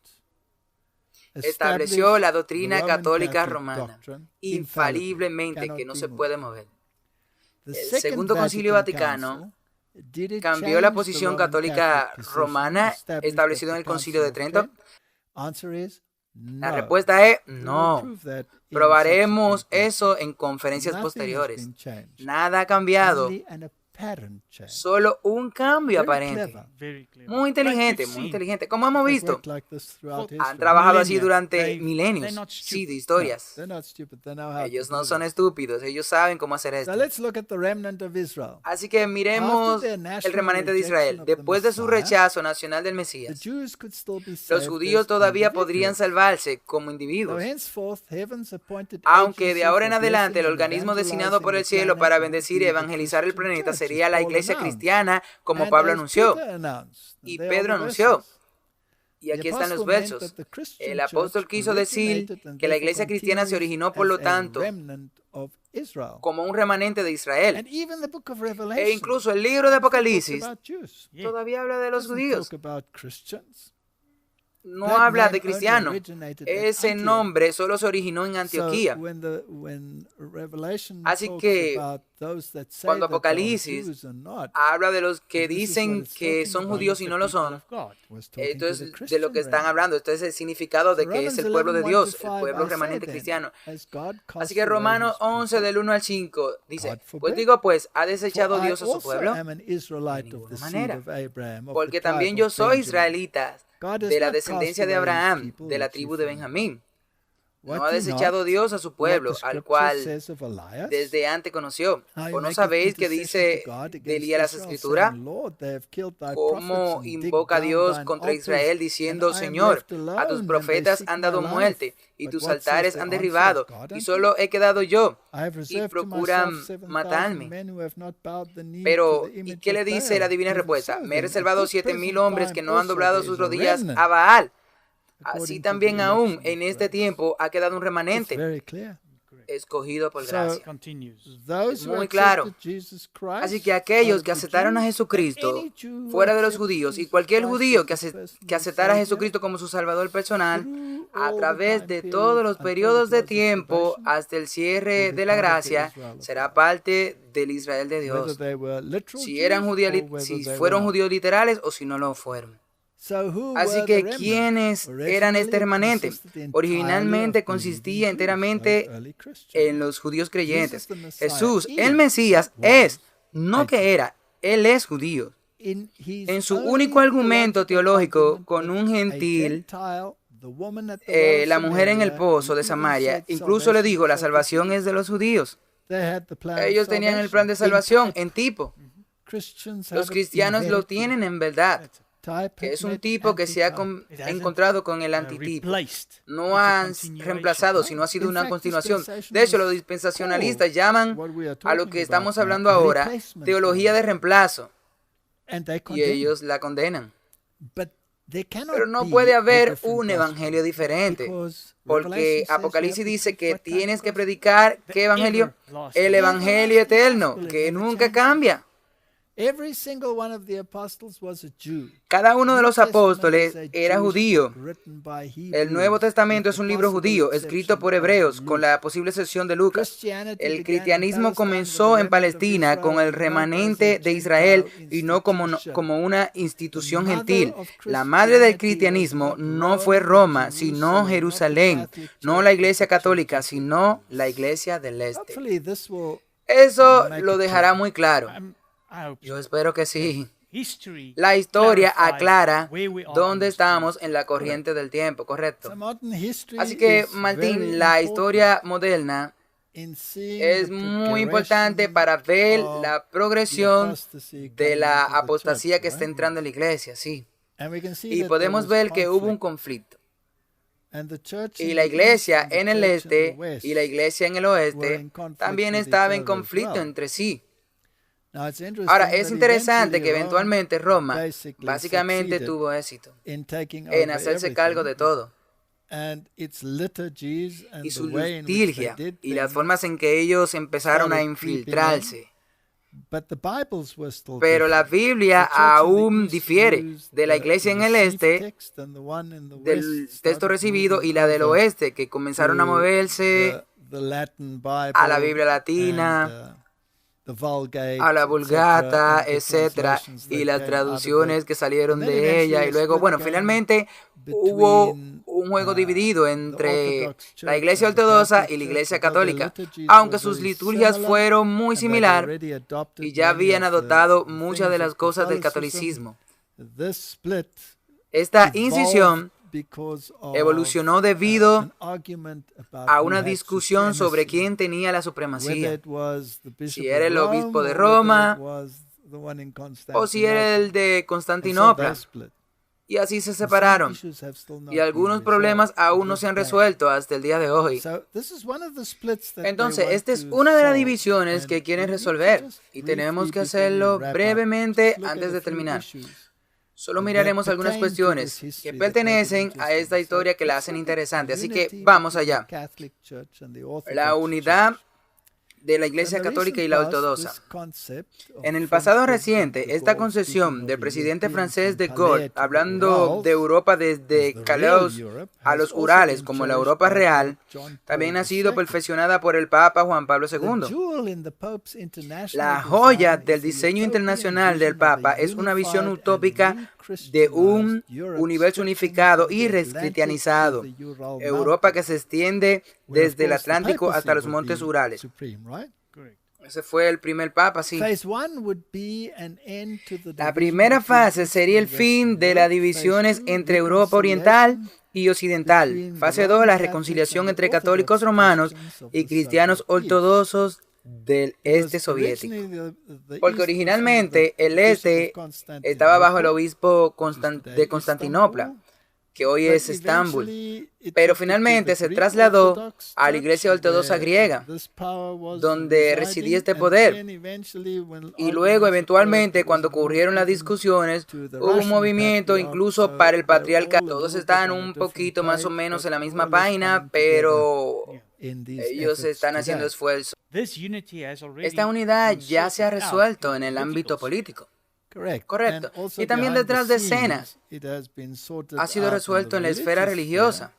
estableció la doctrina católica romana, infaliblemente, que no se puede mover. El Segundo Concilio Vaticano cambió la posición católica romana establecida en el Concilio de Trento. La respuesta es no. Probaremos eso en conferencias posteriores. Nada ha cambiado. Solo un cambio aparente. Muy inteligente. Como hemos visto, han trabajado así durante milenios, sí, de historias. Ellos no son estúpidos, ellos saben cómo hacer esto. Así que miremos el remanente de Israel. Después de su rechazo nacional del Mesías, los judíos todavía podrían salvarse como individuos. Aunque de ahora en adelante el organismo designado por el cielo para bendecir y evangelizar el planeta sería la iglesia cristiana, como Pablo anunció y Pedro anunció. Y aquí están los versos. El apóstol quiso decir que la iglesia cristiana se originó, por lo tanto, como un remanente de Israel. E incluso el libro de Apocalipsis todavía habla de los judíos. No habla de cristianos. Ese nombre solo se originó en Antioquía. Así que cuando Apocalipsis habla de los que dicen que son judíos y no lo son, entonces de lo que están hablando, esto es el significado de que es el pueblo de Dios, el pueblo remanente cristiano. Así que Romanos 11 del 1 al 5 dice, pues digo pues, ¿ha desechado Dios a su pueblo? De ninguna manera, porque también yo soy israelita, de la descendencia de Abraham, de la tribu de Benjamín. ¿No ha desechado Dios a su pueblo, al cual desde antes conoció? ¿O no sabéis que dice de Elías las Escrituras? ¿Cómo invoca a Dios contra Israel diciendo, Señor, a tus profetas han dado muerte y tus altares han derribado y solo he quedado yo y procuran matarme? Pero, ¿y qué le dice la divina respuesta? Me he reservado 7,000 hombres que no han doblado sus rodillas a Baal. Así también aún en este tiempo ha quedado un remanente escogido por gracia. Es muy claro. Así que aquellos que aceptaron a Jesucristo fuera de los judíos y cualquier judío que aceptara a Jesucristo como su Salvador personal a través de todos los periodos de tiempo hasta el cierre de la gracia será parte del Israel de Dios. Si fueron judíos literales o si no lo fueron. Así que, ¿quiénes eran este remanente? Originalmente consistía enteramente en los judíos creyentes. Jesús, el Mesías, no que era, Él es judío. En su único argumento teológico con un gentil, la mujer en el pozo de Samaria, incluso le dijo, la salvación es de los judíos. Ellos tenían el plan de salvación en tipo. Los cristianos lo tienen en verdad, que es un tipo que se ha encontrado con el antitipo. No han reemplazado, sino ha sido una continuación. De hecho, los dispensacionalistas llaman a lo que estamos hablando ahora teología de reemplazo, y ellos la condenan. Pero no puede haber un evangelio diferente, porque Apocalipsis dice que tienes que predicar, ¿qué evangelio? El evangelio eterno, que nunca cambia. Every single one of the apostles was a Jew. Cada uno de New los Testament apóstoles is a era Jewish judío. book written by El Hebrews, Nuevo Testamento with es un the libro possible judío, exception escrito por of hebreos, Luke. con la posible excepción de Lucas. Christianity El began in cristianismo Palestine comenzó with the en remnant of Palestina Israel con el and not as a remanente de Israel Gentile y no institution. como una institución The gentil. mother of La madre del Christianity was cristianismo not no fue Rome, Roma, but sino Jerusalem, not the Jerusalén, Catholic no Church, la but iglesia the Church católica, of the sino la Jews. iglesia del este. Hopefully this will Eso make lo it dejará clear. muy claro. I hope Yo so. espero que sí. History La historia clarifies aclara where we are in dónde the estamos en la corriente del tiempo, correcto. So modern history Así que, is very Martín, la historia moderna in seeing es the muy importante progression para ver of la the progresión apostasy de coming la into the apostasía church, que está right? entrando en la iglesia, sí. And we can see Y that podemos there was ver que hubo un conflict. conflicto. And the church Y in la the east iglesia and the en el church in the este west y la iglesia en el were oeste in conflict también with each estaba en other as conflicto well. entre sí. Now, it's interesting Ahora, es that interesante que eventually eventualmente Roma basically básicamente succeeded tuvo éxito in taking en over hacerse cargo de everything. todo. And its liturgies and Y the su way in which they liturgia did y las things, formas en que ellos empezaron a started creeping in. infiltrarse. But the Bibles were still Pero la different. Biblia The church in the aún east difiere used de la the iglesia en el received este, text, and the one in the del west texto started recibido, moving y la del over oeste, que comenzaron a to moverse the Latin Bible a la Biblia and, latina, the Vulgate, a la Vulgata, etc., and the etcétera, translations y that las came out of traducciones it. que salieron And then de ella. eventually Y a luego, split bueno, came finalmente hubo between, un juego dividido the entre Orthodox Church la iglesia and the ortodoxa Catholic y la Church, iglesia although their católica, liturgies aunque were sus very liturgias similar, fueron muy and they'd similar already adopted y ya many habían of the adoptado muchas de things las of cosas del Catholicism. catolicismo. This split Esta evolved incisión because of, evolucionó debido an argument about a who una had discusión sobre supremacy. quién tenía la Whether supremacía, it was the Bishop si era el of obispo Rome de or whether Roma it was the one in o si era el Constantinople. de And so they Constantinopla. split. Y así se And some separaron. issues have still not Y algunos been problemas resolved aún to no this se han day. resuelto hasta el día de hoy. So this is one of the splits that they Entonces, want esta es to una de las solve. divisiones And que quieren we need to resolver just y briefly, tenemos que before we hacerlo wrap up, brevemente just look at antes a de few terminar. issues Solo that miraremos algunas pertain to cuestiones this que history that make it pertenecen a interesting. esta So historia que la let's hacen look at interesante. Así que unity vamos between allá. the Catholic Church and the La Orthodox unidad Church. de la So in Iglesia the Católica y recent la past, Ortodoxa. this concept of En el French pasado President reciente, de esta Gaulle concesión speaking del of presidente Europeans francés from de Calais Gaulle, to the hablando Urals de Europa as desde the real Calais Europe, a has los also Urales been como la cherished Europa by real, Pope John también Paul ha sido II. perfeccionada por el Papa Juan Pablo The II. jewel in the Pope's international La joya design del is the diseño utopian internacional del vision of a Papa es una visión unified utópica and de un re-Christianized Europe universo stretching unificado from y the Atlantic to recristianizado. the Ural Europa que Mountains, se extiende where, of desde el course, the Atlántico hasta papacy los would montes be Urales. supreme, right? Correct. Ese fue el primer Papa, sí. Phase one would be an end to the La division primera between fase East sería el and fin Western de las Europe. divisiones Phase two, entre Europa Oriental reconciliation y Occidental. between the Fase 2, Roman la Catholics reconciliación and the entre católicos Orthodox romanos Christians of y the cristianos Soviet East. ortodoxos del este Because soviético. originally the Porque East was originalmente under el the Bishop este of Constantinople, estaba bajo el obispo which is today de Constantinopla, Istanbul, que hoy but es Estambul. eventually it Pero shifted to finalmente the se Greek trasladó Orthodox a la Church, iglesia ortodoxa where griega, this power was donde residing, residía este and poder. then eventually when Y luego, arguments eventualmente, occurred, cuando there was a ocurrieron las movement discusiones, to the hubo un Russian movimiento patriarch, incluso so para el they're patriarca. all a Todos little bit están on a un different poquito más o page, menos but en la misma more or less página, coming together pero in these ellos efforts están haciendo today. esfuerzos. This unity has already Esta unidad been ya se ha sorted out resuelto in en el the ámbito political político. Correct. Correcto. And also Y también behind the detrás de scenes, escenas it has been sorted ha sido out in resuelto the en la esfera religious religiosa.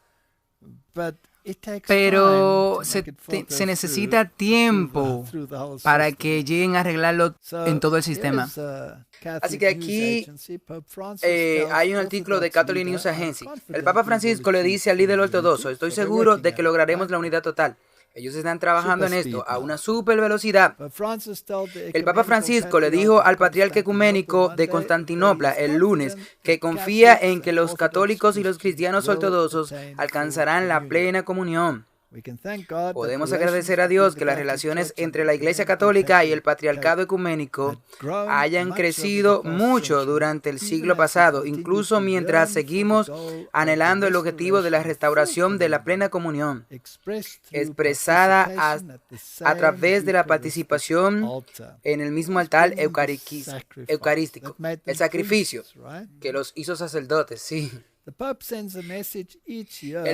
sphere, but it takes Pero time to se, make it filter se necesita through tiempo the whole para system. que lleguen a arreglarlo So, en todo el here sistema. is a Catholic Así que news aquí agency. Pope Francis tells hay un artículo de Orthodox Catholic leader, News "I'm Agency. El confident Papa we will Francisco le achieve dice al líder unity." ortodoxo, estoy So they're seguro working de at que it, lograremos right? la unidad total. Ellos están trabajando en Super esto speed a now. una super velocidad. But Francis told the El Papa ecumenical Francisco le patriarch dijo of al patriarca ecuménico de Constantinople Constantinopla Monday el that he lunes is que confident confía that en que Catholics los and católicos y los Orthodox cristianos Christians will ortodoxos attain full alcanzarán la communion. plena comunión. We can thank God that Podemos relations agradecer a between Dios the que las Catholic relaciones Church and entre the la Iglesia ecumenical Católica y el patriarchate patriarcado ecuménico had grown hayan much crecido over the past mucho century, durante el even siglo as we pasado, continue incluso to mientras yearn for the seguimos goal of anhelando the el objetivo de la restoration of restauración full de la communion, plena comunión, expressed through expresada participation at the a same través de la Eucharistic participación altar. en el mismo altar Bringing the sacrifice eucarístico, that made el them sacrificio priests, right? que los hizo sacerdotes, sí. El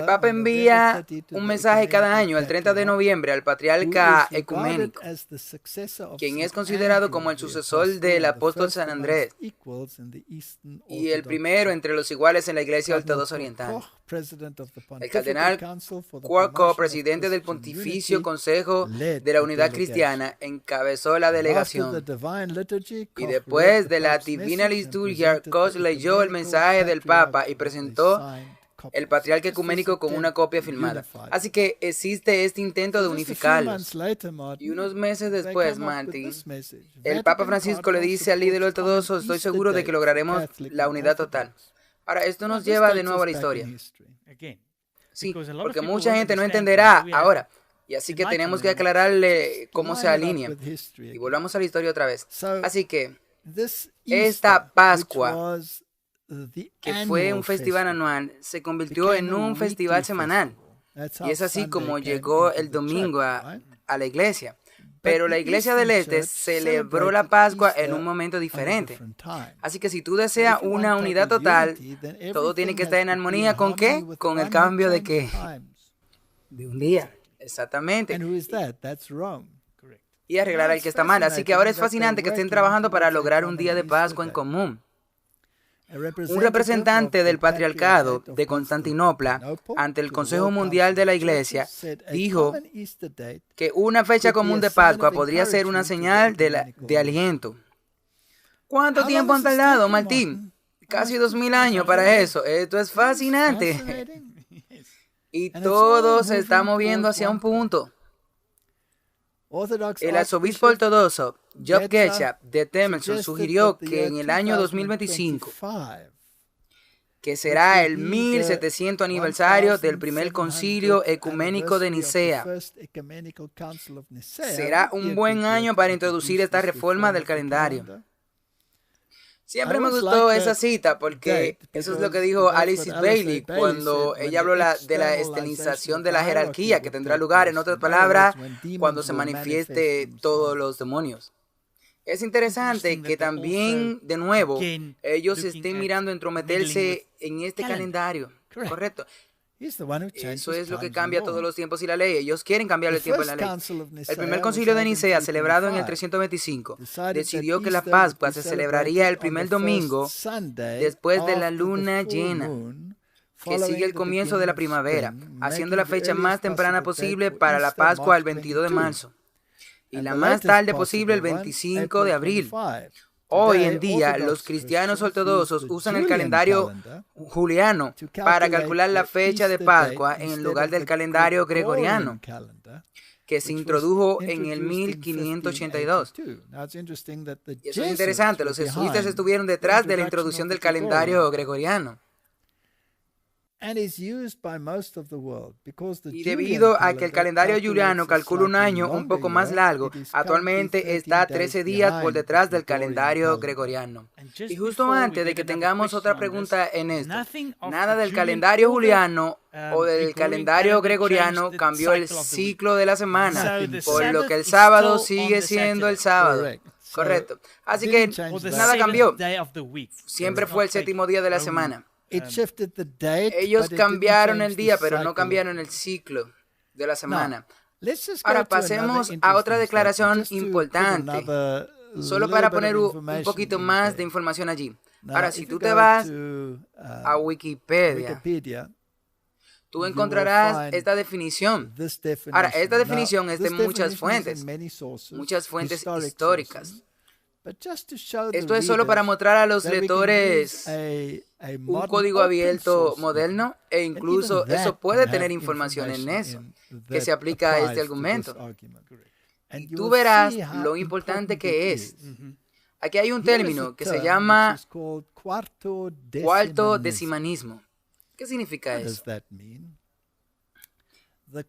Papa envía un mensaje cada año, el 30 de noviembre, al patriarca ecuménico, quien es considerado como el sucesor del apóstol San Andrés y el primero entre los iguales en la Iglesia Ortodoxa Oriental. El cardenal Koch, presidente del Pontificio Consejo de la Unidad Cristiana, encabezó la delegación. Y después de la Divina Liturgia, Koch leyó el mensaje del Papa y presentó el patriarca ecuménico con una copia firmada. Así que existe este intento de unificarlos. Y unos meses después, Martin, el Papa Francisco le dice al líder ortodoxo: estoy seguro de que lograremos la unidad total. Ahora, esto nos lleva de nuevo a la historia. Sí, porque mucha gente no entenderá ahora. Y así que tenemos que aclararle cómo se alinea. Y volvamos a la historia otra vez. Así que esta Pascua, que fue un festival anual, se convirtió en un festival semanal. Y es así como llegó el domingo a la iglesia. Pero la Iglesia del Este celebró la Pascua en un momento diferente. Así que si tú deseas una unidad total, todo tiene que estar en armonía ¿con qué? Con el cambio de qué? De un día. Exactamente. Y arreglar al que está mal. Así que ahora es fascinante que estén trabajando para lograr un día de Pascua en común. Un representante del patriarcado de Constantinopla ante el Consejo Mundial de la Iglesia dijo que una fecha común de Pascua podría ser una señal de aliento. ¿Cuánto tiempo han tardado, Martín? Casi 2000 años para eso. Esto es fascinante. Y todo se está moviendo hacia un punto. El arzobispo ortodoxo Job Ketchap de Temelson sugirió que en el año 2025, que será el 1700 aniversario del primer concilio ecuménico de Nicea, será un buen año para introducir esta reforma del calendario. Siempre me gustó esa cita porque eso es lo que dijo Alice Bailey cuando ella habló de la estenización de la jerarquía que tendrá lugar, en otras palabras, cuando se manifieste todos los demonios. Es interesante que también, de nuevo, ellos estén mirando entrometerse en este calendario. Correcto. Eso es lo que cambia todos los tiempos y la ley. Ellos quieren cambiar el tiempo y la ley. El primer concilio de Nicea, celebrado en el 325, decidió que la Pascua se celebraría el primer domingo después de la luna llena, que sigue el comienzo de la primavera, haciendo la fecha más temprana posible para la Pascua el 22 de marzo y la más tarde posible el 25 de abril. Hoy en día, los cristianos ortodoxos usan el calendario juliano para calcular la fecha de Pascua en lugar del calendario gregoriano, que se introdujo en el 1582. Y eso es interesante, los jesuitas estuvieron detrás de la introducción del calendario gregoriano. Y debido a que el calendario juliano calcula un año un poco más largo, actualmente está 13 días por detrás del calendario gregoriano. Y justo antes de que tengamos otra pregunta en esto, nada del calendario juliano o del calendario gregoriano cambió el ciclo de la semana, por lo que el sábado sigue siendo el sábado. Correcto. Así que nada cambió. Siempre fue el séptimo día de la semana. Ellos cambiaron el día, pero no cambiaron el ciclo de la semana. Ahora pasemos a otra declaración importante, solo para poner un poquito más de información allí. Ahora, si tú te vas a Wikipedia, tú encontrarás esta definición. Ahora, esta definición es de muchas fuentes históricas. Esto es solo para mostrar a los lectores un código abierto moderno e incluso eso puede tener información en eso que se aplica a este argumento. Y tú verás lo importante que es. Aquí hay un término que se llama cuarto decimanismo. ¿Qué significa eso?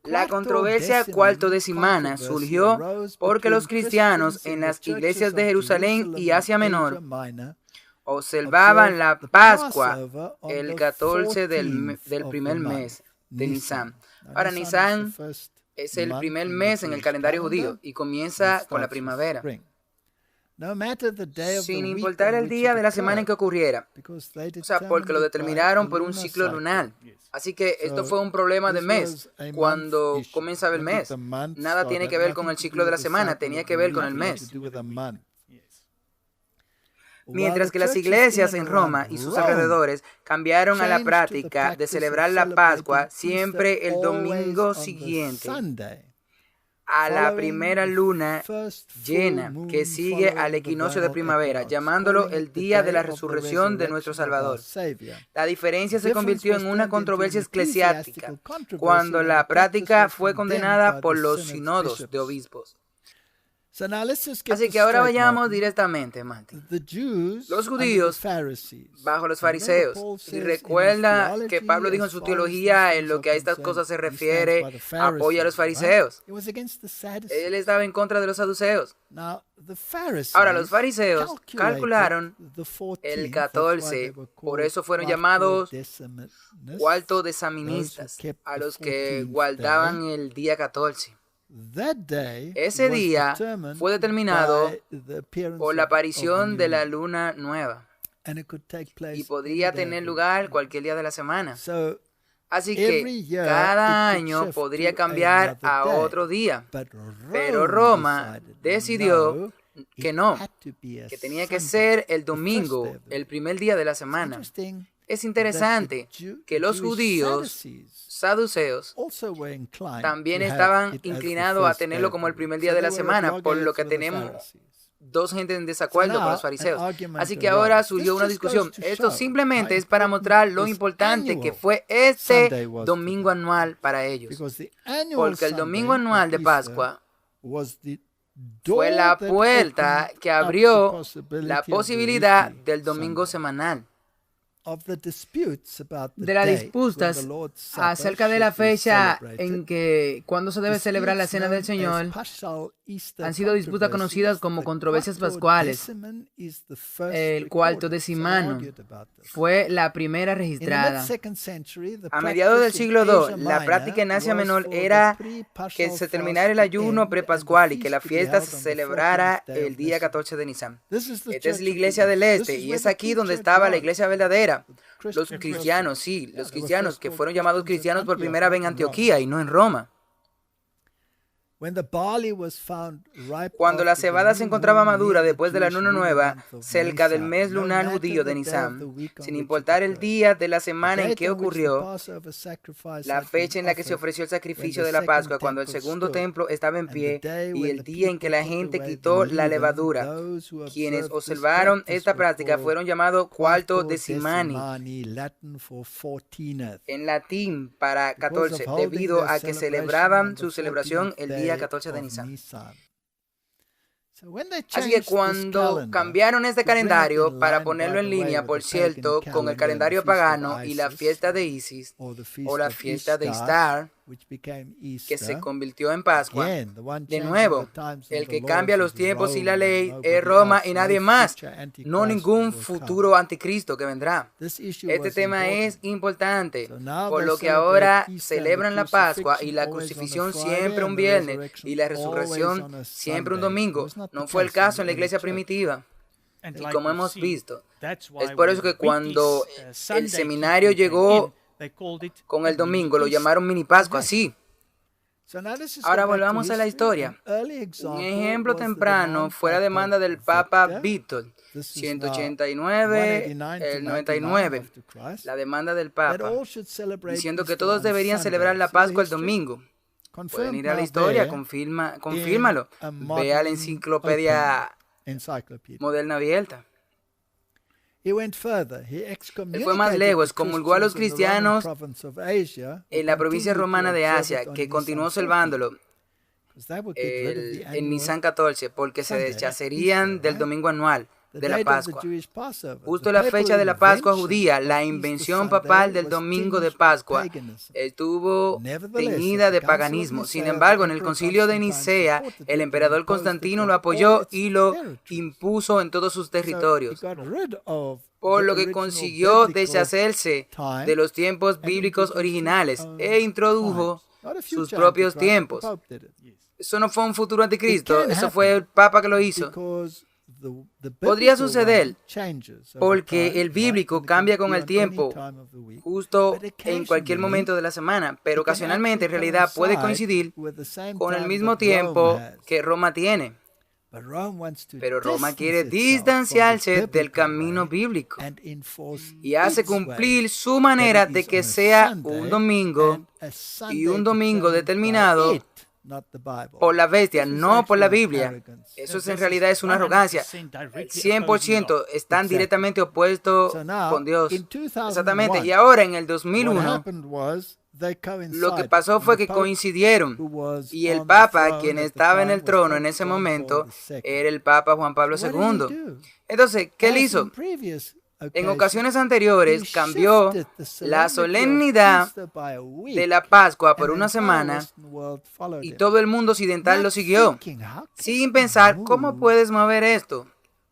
La controversia cuartodecimana surgió porque los cristianos en las iglesias de Jerusalén y Asia Menor observaban la Pascua el 14 del primer mes de Nisan. Ahora, Nisan es el primer mes en el calendario judío y comienza con la primavera. sin importar el día de la semana en que ocurriera. O sea, porque lo determinaron por un ciclo lunar. Así que esto fue un problema de mes. Cuando comenzaba el mes, nada tiene que ver con el ciclo de la semana, tenía que ver con el mes. Mientras que las iglesias en Roma y sus alrededores cambiaron a la práctica de celebrar la Pascua siempre el domingo siguiente a la primera luna llena que sigue al equinoccio de primavera, llamándolo el día de la resurrección de nuestro Salvador. La diferencia se convirtió en una controversia eclesiástica cuando la práctica fue condenada por los sínodos de obispos. Así que ahora vayamos directamente, Mati. Los judíos bajo los fariseos. Y recuerda que Pablo dijo en su teología, en lo que a estas cosas se refiere, apoya a los fariseos. Él estaba en contra de los saduceos. Ahora, los fariseos calcularon el 14, por eso fueron llamados cuartodesaministas, a los que guardaban el día 14. Ese día fue determinado por la aparición de la luna nueva y podría tener lugar cualquier día de la semana. Así que cada año podría cambiar a otro día. Pero Roma decidió que no, que tenía que ser el domingo, el primer día de la semana. Es interesante que los judíos saduceos también estaban inclinados a tenerlo como el primer día de la semana, por lo que tenemos dos gentes en desacuerdo con los fariseos. Así que ahora surgió una discusión. Esto simplemente es para mostrar lo importante que fue este domingo anual para ellos. Porque el domingo anual de Pascua fue la puerta que abrió la posibilidad del domingo semanal. De las disputas acerca de la fecha en que cuando se debe celebrar la Cena del Señor han sido disputas conocidas como controversias pascuales. El cuarto decimano fue la primera registrada. A mediados del siglo II, la práctica en Asia Menor era que se terminara el ayuno prepascual y que la fiesta se celebrara el día 14 de Nisan. Esta es la iglesia del este y es aquí donde estaba la iglesia verdadera. Los cristianos, sí, los cristianos que fueron llamados cristianos por primera vez en Antioquía y no en Roma. Cuando la cebada se encontraba madura después de la luna nueva, cerca del mes lunar judío de Nisan, sin importar el día de la semana en que ocurrió, la fecha en la que se ofreció el sacrificio de la Pascua, cuando el segundo templo estaba en pie, y el día en que la gente quitó la levadura, quienes observaron esta práctica fueron llamados cuartodesimani, en latín para 14, debido a que celebraban su celebración el día 14 de Nisan. Así que cuando cambiaron este calendario para ponerlo en línea, por cierto, con el calendario pagano y la fiesta de Isis o la fiesta de Istar, que se convirtió en Pascua, de nuevo, el que cambia los tiempos y la ley es Roma y nadie más, no ningún futuro anticristo que vendrá. Este tema es importante, por lo que ahora celebran la Pascua y la crucifixión siempre un viernes y la resurrección siempre un domingo. No fue el caso en la iglesia primitiva. Y como hemos visto, es por eso que cuando el seminario llegó con el domingo, lo llamaron mini Pascua, sí. Ahora volvamos a la historia. Un ejemplo temprano fue la demanda del Papa Víctor, 189, el 99, la demanda del Papa, diciendo que todos deberían celebrar la Pascua el domingo. Pueden ir a la historia, confírmalo. Ve a la enciclopedia moderna abierta. Él fue más lejos, comulgó a los cristianos en la provincia romana de Asia, que continuó observándolo en Nisan 14, porque se deshacerían del domingo anual de la Pascua. Justo la fecha de la Pascua judía, la invención papal del domingo de Pascua, estuvo teñida de paganismo. Sin embargo, en el concilio de Nicea, el emperador Constantino lo apoyó y lo impuso en todos sus territorios, por lo que consiguió deshacerse de los tiempos bíblicos originales e introdujo sus propios tiempos. Eso no fue un futuro anticristo, eso fue el Papa que lo hizo. Podría suceder porque el bíblico cambia con el tiempo, justo en cualquier momento de la semana, pero ocasionalmente en realidad puede coincidir con el mismo tiempo que Roma tiene. Pero Roma quiere distanciarse del camino bíblico y hace cumplir su manera de que sea un domingo y un domingo determinado por la bestia, no por la Biblia. Eso en realidad es una arrogancia. 100% están directamente opuestos con Dios. Exactamente. Y ahora en el 2001, lo que pasó fue que coincidieron y el Papa, quien estaba en el trono en ese momento, era el Papa Juan Pablo II. Entonces, ¿qué él hizo? En ocasiones anteriores cambió la solemnidad de la Pascua por una semana y todo el mundo occidental lo siguió, sin pensar, ¿cómo puedes mover esto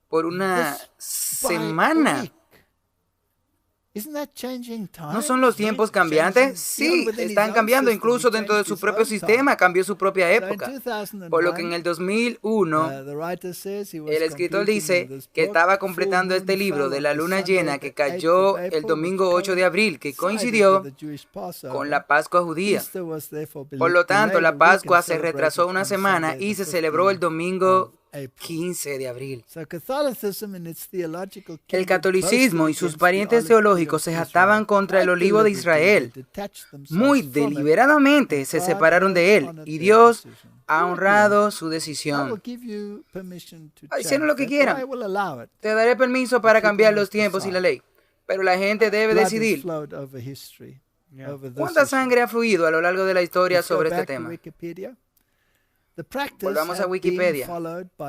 por una semana? ¿No son los tiempos cambiantes? Sí, están cambiando. Incluso dentro de su propio sistema cambió su propia época. Por lo que en el 2001, el escritor dice que estaba completando este libro de la luna llena que cayó el domingo 8 de abril, que coincidió con la Pascua judía. Por lo tanto, la Pascua se retrasó una semana y se celebró el domingo 15 de abril. El catolicismo y sus parientes teológicos se jactaban contra el olivo de Israel. Muy deliberadamente se separaron de él y Dios ha honrado su decisión. Hicieron lo que quieran. Te daré permiso para cambiar los tiempos y la ley, pero la gente debe decidir. ¿Cuánta sangre ha fluido a lo largo de la historia sobre este tema? Volvamos a Wikipedia.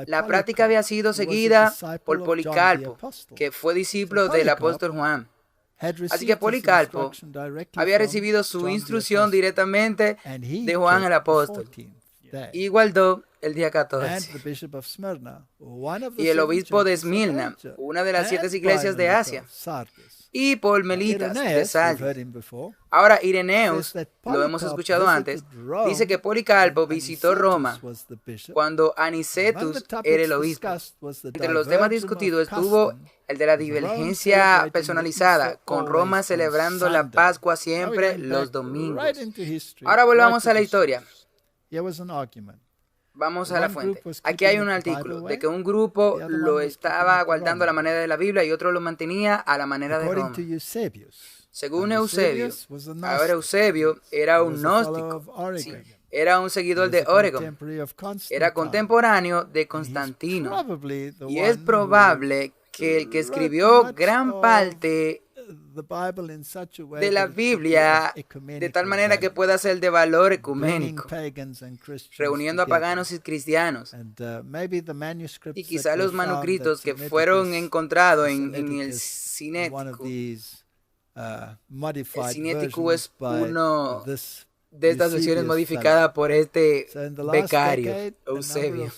La práctica había sido seguida por Policarpo, que fue discípulo del apóstol Juan. Así que Policarpo había recibido su instrucción directamente de Juan el apóstol y guardó el día 14. Y el obispo de Esmirna, una de las 7 iglesias de Asia, y por Melitas de Sardis. Ahora, Ireneus, lo hemos escuchado antes, dice que Policarpo visitó Roma cuando Anicetus era el obispo. Entre los temas discutidos estuvo el de la divergencia personalizada, con Roma celebrando la Pascua siempre los domingos. Ahora volvamos a la historia. Vamos a la fuente. Aquí hay un artículo de que un grupo lo estaba guardando a la manera de la Biblia y otro lo mantenía a la manera de Roma. Según Eusebio, ahora Eusebio era un gnóstico, sí, era un seguidor de Oregon, era contemporáneo de Constantino y es probable que el que escribió gran parte de la Biblia de tal manera que pueda ser de valor ecuménico, reuniendo a paganos y cristianos. Y quizá los manuscritos que fueron encontrados en el Cinético. El Cinético es uno de estas versiones modificadas por este becario, Eusebio.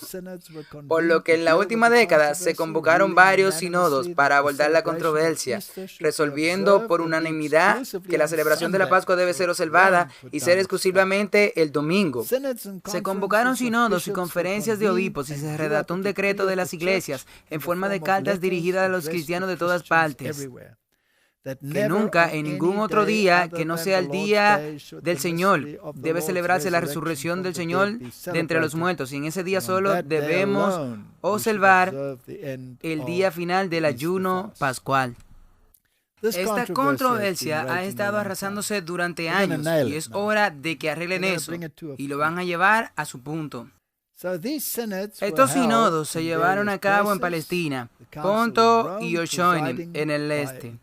Por lo que en la última década se convocaron varios sínodos para abordar la controversia, resolviendo por unanimidad que la celebración de la Pascua debe ser observada y ser exclusivamente el domingo. Se convocaron sínodos y conferencias de obispos y se redactó un decreto de las iglesias en forma de cartas dirigidas a los cristianos de todas partes. Que nunca en ningún otro día que no sea el día del Señor debe celebrarse la resurrección del Señor de entre los muertos. Y en ese día solo debemos observar el día final del ayuno pascual. Esta controversia ha estado arrasándose durante años y es hora de que arreglen eso y lo van a llevar a su punto. Estos sínodos se llevaron a cabo en Palestina, Ponto y Oshonim en el este,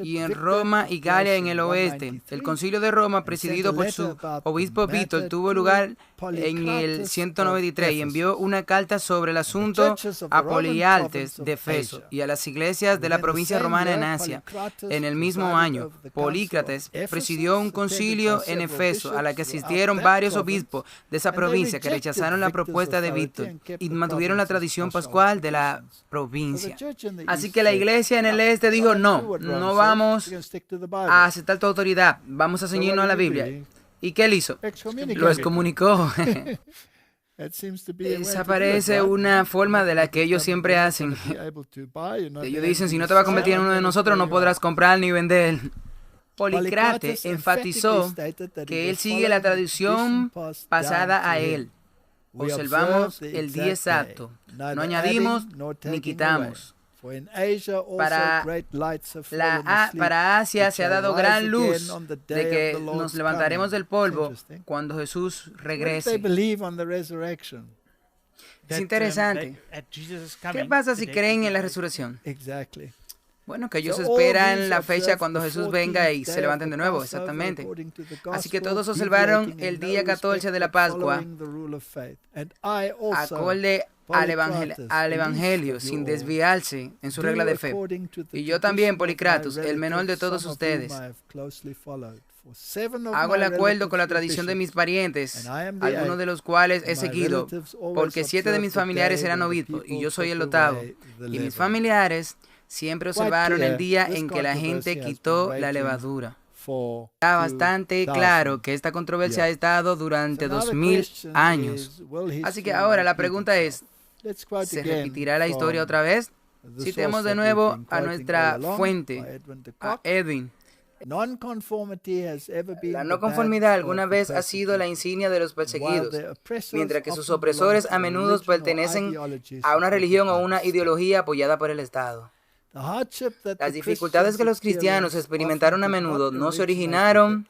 y en Roma y Galia en el oeste. El Concilio de Roma, presidido por su obispo Víctor, tuvo lugar en el 193 y envió una carta sobre el asunto a Poliartes de Efeso y a las iglesias de la provincia romana en Asia. En el mismo año, Polícrates presidió un concilio en Efeso a la que asistieron varios obispos de esa provincia que rechazaron la propuesta de Víctor y mantuvieron la tradición pascual de la provincia. Así que la iglesia en el este dijo, no vamos a aceptar tu autoridad, vamos a ceñirnos a la Biblia. ¿Y qué él hizo? Lo excomunicó. Esa parece una forma de la que ellos siempre hacen. Ellos dicen, si no te vas a convertir en uno de nosotros, no podrás comprar ni vender. Policrates enfatizó que él sigue la tradición pasada a él. Observamos el día exacto. No añadimos ni quitamos. Para Asia se ha dado gran luz de que nos levantaremos del polvo cuando Jesús regrese. Es interesante. ¿Qué pasa si creen en la resurrección? Bueno, que ellos esperan la fecha cuando Jesús venga y se levanten de nuevo, exactamente. Así que todos observaron el día 14 de la Pascua, acorde al Evangelio, sin desviarse en su regla de fe. Y yo también, Policrates, el menor de todos ustedes. Hago el acuerdo con la tradición de mis parientes, algunos de los cuales he seguido, porque 7 de mis familiares eran obispos y yo soy el 8º. Y mis familiares siempre observaron el día en que la gente quitó la levadura. Está bastante claro que esta controversia ha estado durante 2000 años. Así que ahora la pregunta es, ¿se repetirá la historia otra vez? Citemos de nuevo a nuestra fuente, a Edwin. La no conformidad alguna vez ha sido la insignia de los perseguidos, mientras que sus opresores a menudo pertenecen a una religión o una ideología apoyada por el Estado. Las dificultades que los cristianos experimentaron a menudo no se originaron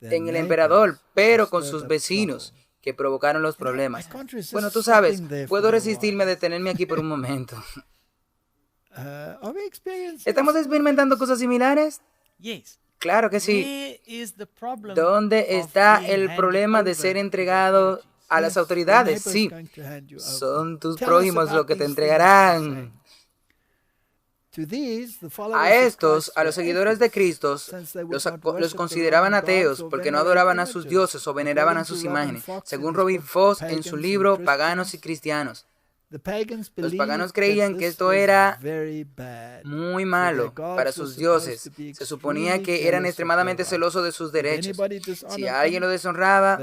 en el emperador, pero con sus vecinos que provocaron los problemas. Bueno, tú sabes, puedo resistirme a detenerme aquí por un momento. ¿Estamos experimentando cosas similares? Claro que sí. ¿Dónde está el problema de ser entregado a las autoridades? Sí. Son tus prójimos los que te entregarán. A estos, a los seguidores de Cristo, los consideraban ateos porque no adoraban a sus dioses o veneraban a sus imágenes, según Robin Foss en su libro Paganos y Cristianos. Los paganos creían que esto era muy malo para sus dioses. Se suponía que eran extremadamente celosos de sus derechos. Si alguien lo deshonraba,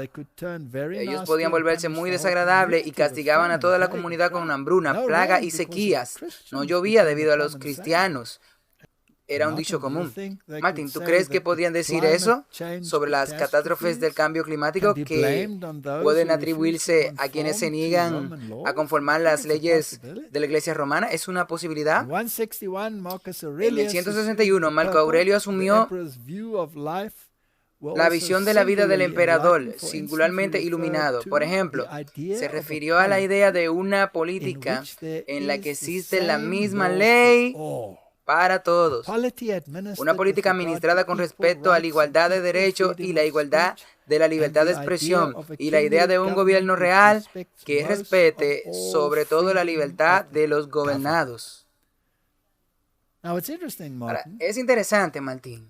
ellos podían volverse muy desagradables y castigaban a toda la comunidad con hambruna, plaga y sequías. No llovía debido a los cristianos. Era un dicho común. Martin, ¿tú crees que podrían decir eso sobre las catástrofes del cambio climático que pueden atribuirse a quienes se niegan a conformar las leyes de la Iglesia romana? ¿Es una posibilidad? En el 161, Marco Aurelio asumió la visión de la vida del emperador, singularmente iluminado. Por ejemplo, se refirió a la idea de una política en la que existe la misma ley para todos. Una política administrada con respecto a la igualdad de derechos y la igualdad de la libertad de expresión y la idea de un gobierno real que respete sobre todo la libertad de los gobernados. Ahora, es interesante, Martín,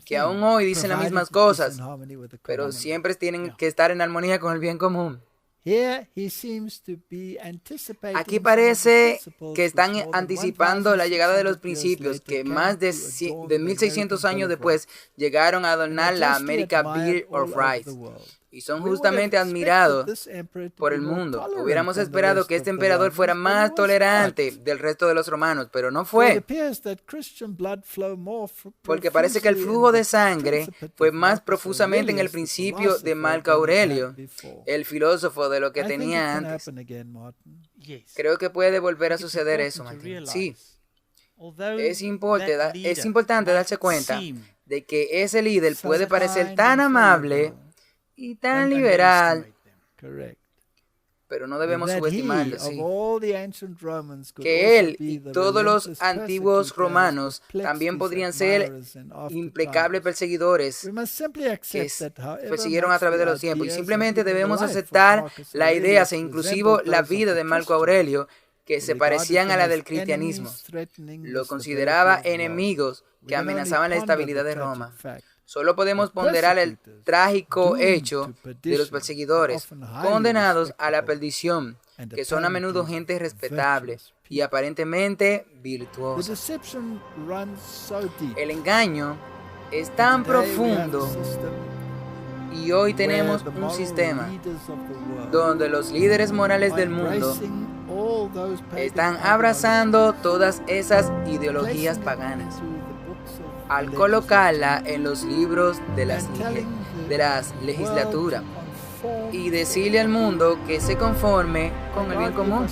que aún hoy dicen las mismas cosas, pero siempre tienen que estar en armonía con el bien común. Aquí parece que están anticipando la llegada de los principios que más de 1600 años después llegaron a adornar la American Bill of Rights y son justamente admirados por el mundo. Hubiéramos esperado que este emperador fuera más tolerante del resto de los romanos, pero no fue. Porque parece que el flujo de sangre fue más profusamente en el principio de Marco Aurelio, el filósofo de lo que tenía antes. Creo que puede volver a suceder eso, Martín. Sí. Es importante darse cuenta de que ese líder puede parecer tan amable y tan liberal, pero no debemos subestimarlo, sí. Que él y todos los antiguos romanos también podrían ser implacables perseguidores que persiguieron a través de los tiempos. Y simplemente debemos aceptar la idea, e inclusive la vida de Marco Aurelio, que se parecían a la del cristianismo. Lo consideraba enemigos que amenazaban la estabilidad de Roma. Solo podemos ponderar el trágico hecho de los perseguidores, condenados a la perdición, que son a menudo gente respetable y aparentemente virtuosa. El engaño es tan profundo Y hoy tenemos un sistema donde los líderes morales del mundo están abrazando todas esas ideologías paganas al colocarla en los libros de las legislaturas y decirle al mundo que se conforme con el bien común.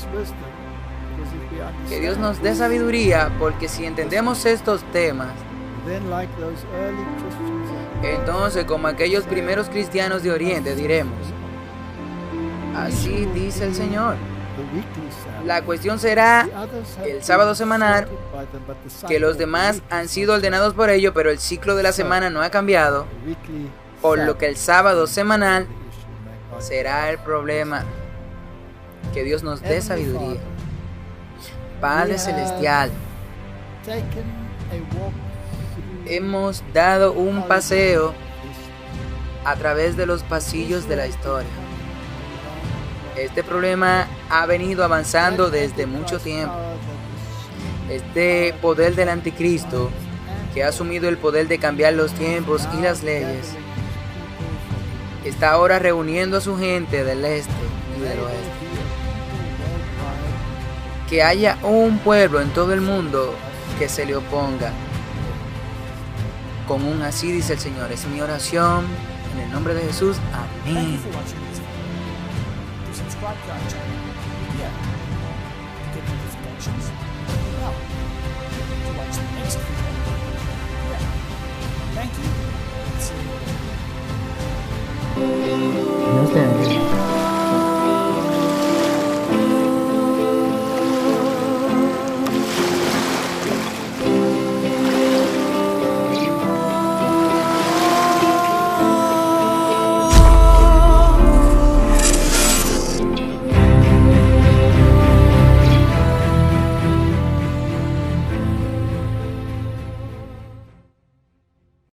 Que Dios nos dé sabiduría, porque si entendemos estos temas, entonces como aquellos primeros cristianos de Oriente diremos: así dice el Señor. La cuestión será el sábado semanal, que los demás han sido ordenados por ello, pero el ciclo de la semana no ha cambiado, por lo que el sábado semanal será el problema. Que Dios nos dé sabiduría. Padre Celestial, hemos dado un paseo a través de los pasillos de la historia. Este problema ha venido avanzando desde mucho tiempo. Este poder del anticristo, que ha asumido el poder de cambiar los tiempos y las leyes, está ahora reuniendo a su gente del este y del oeste. Que haya un pueblo en todo el mundo que se le oponga. Con un así dice el Señor. Es mi oración en el nombre de Jesús. Amén. Subscribe to our channel.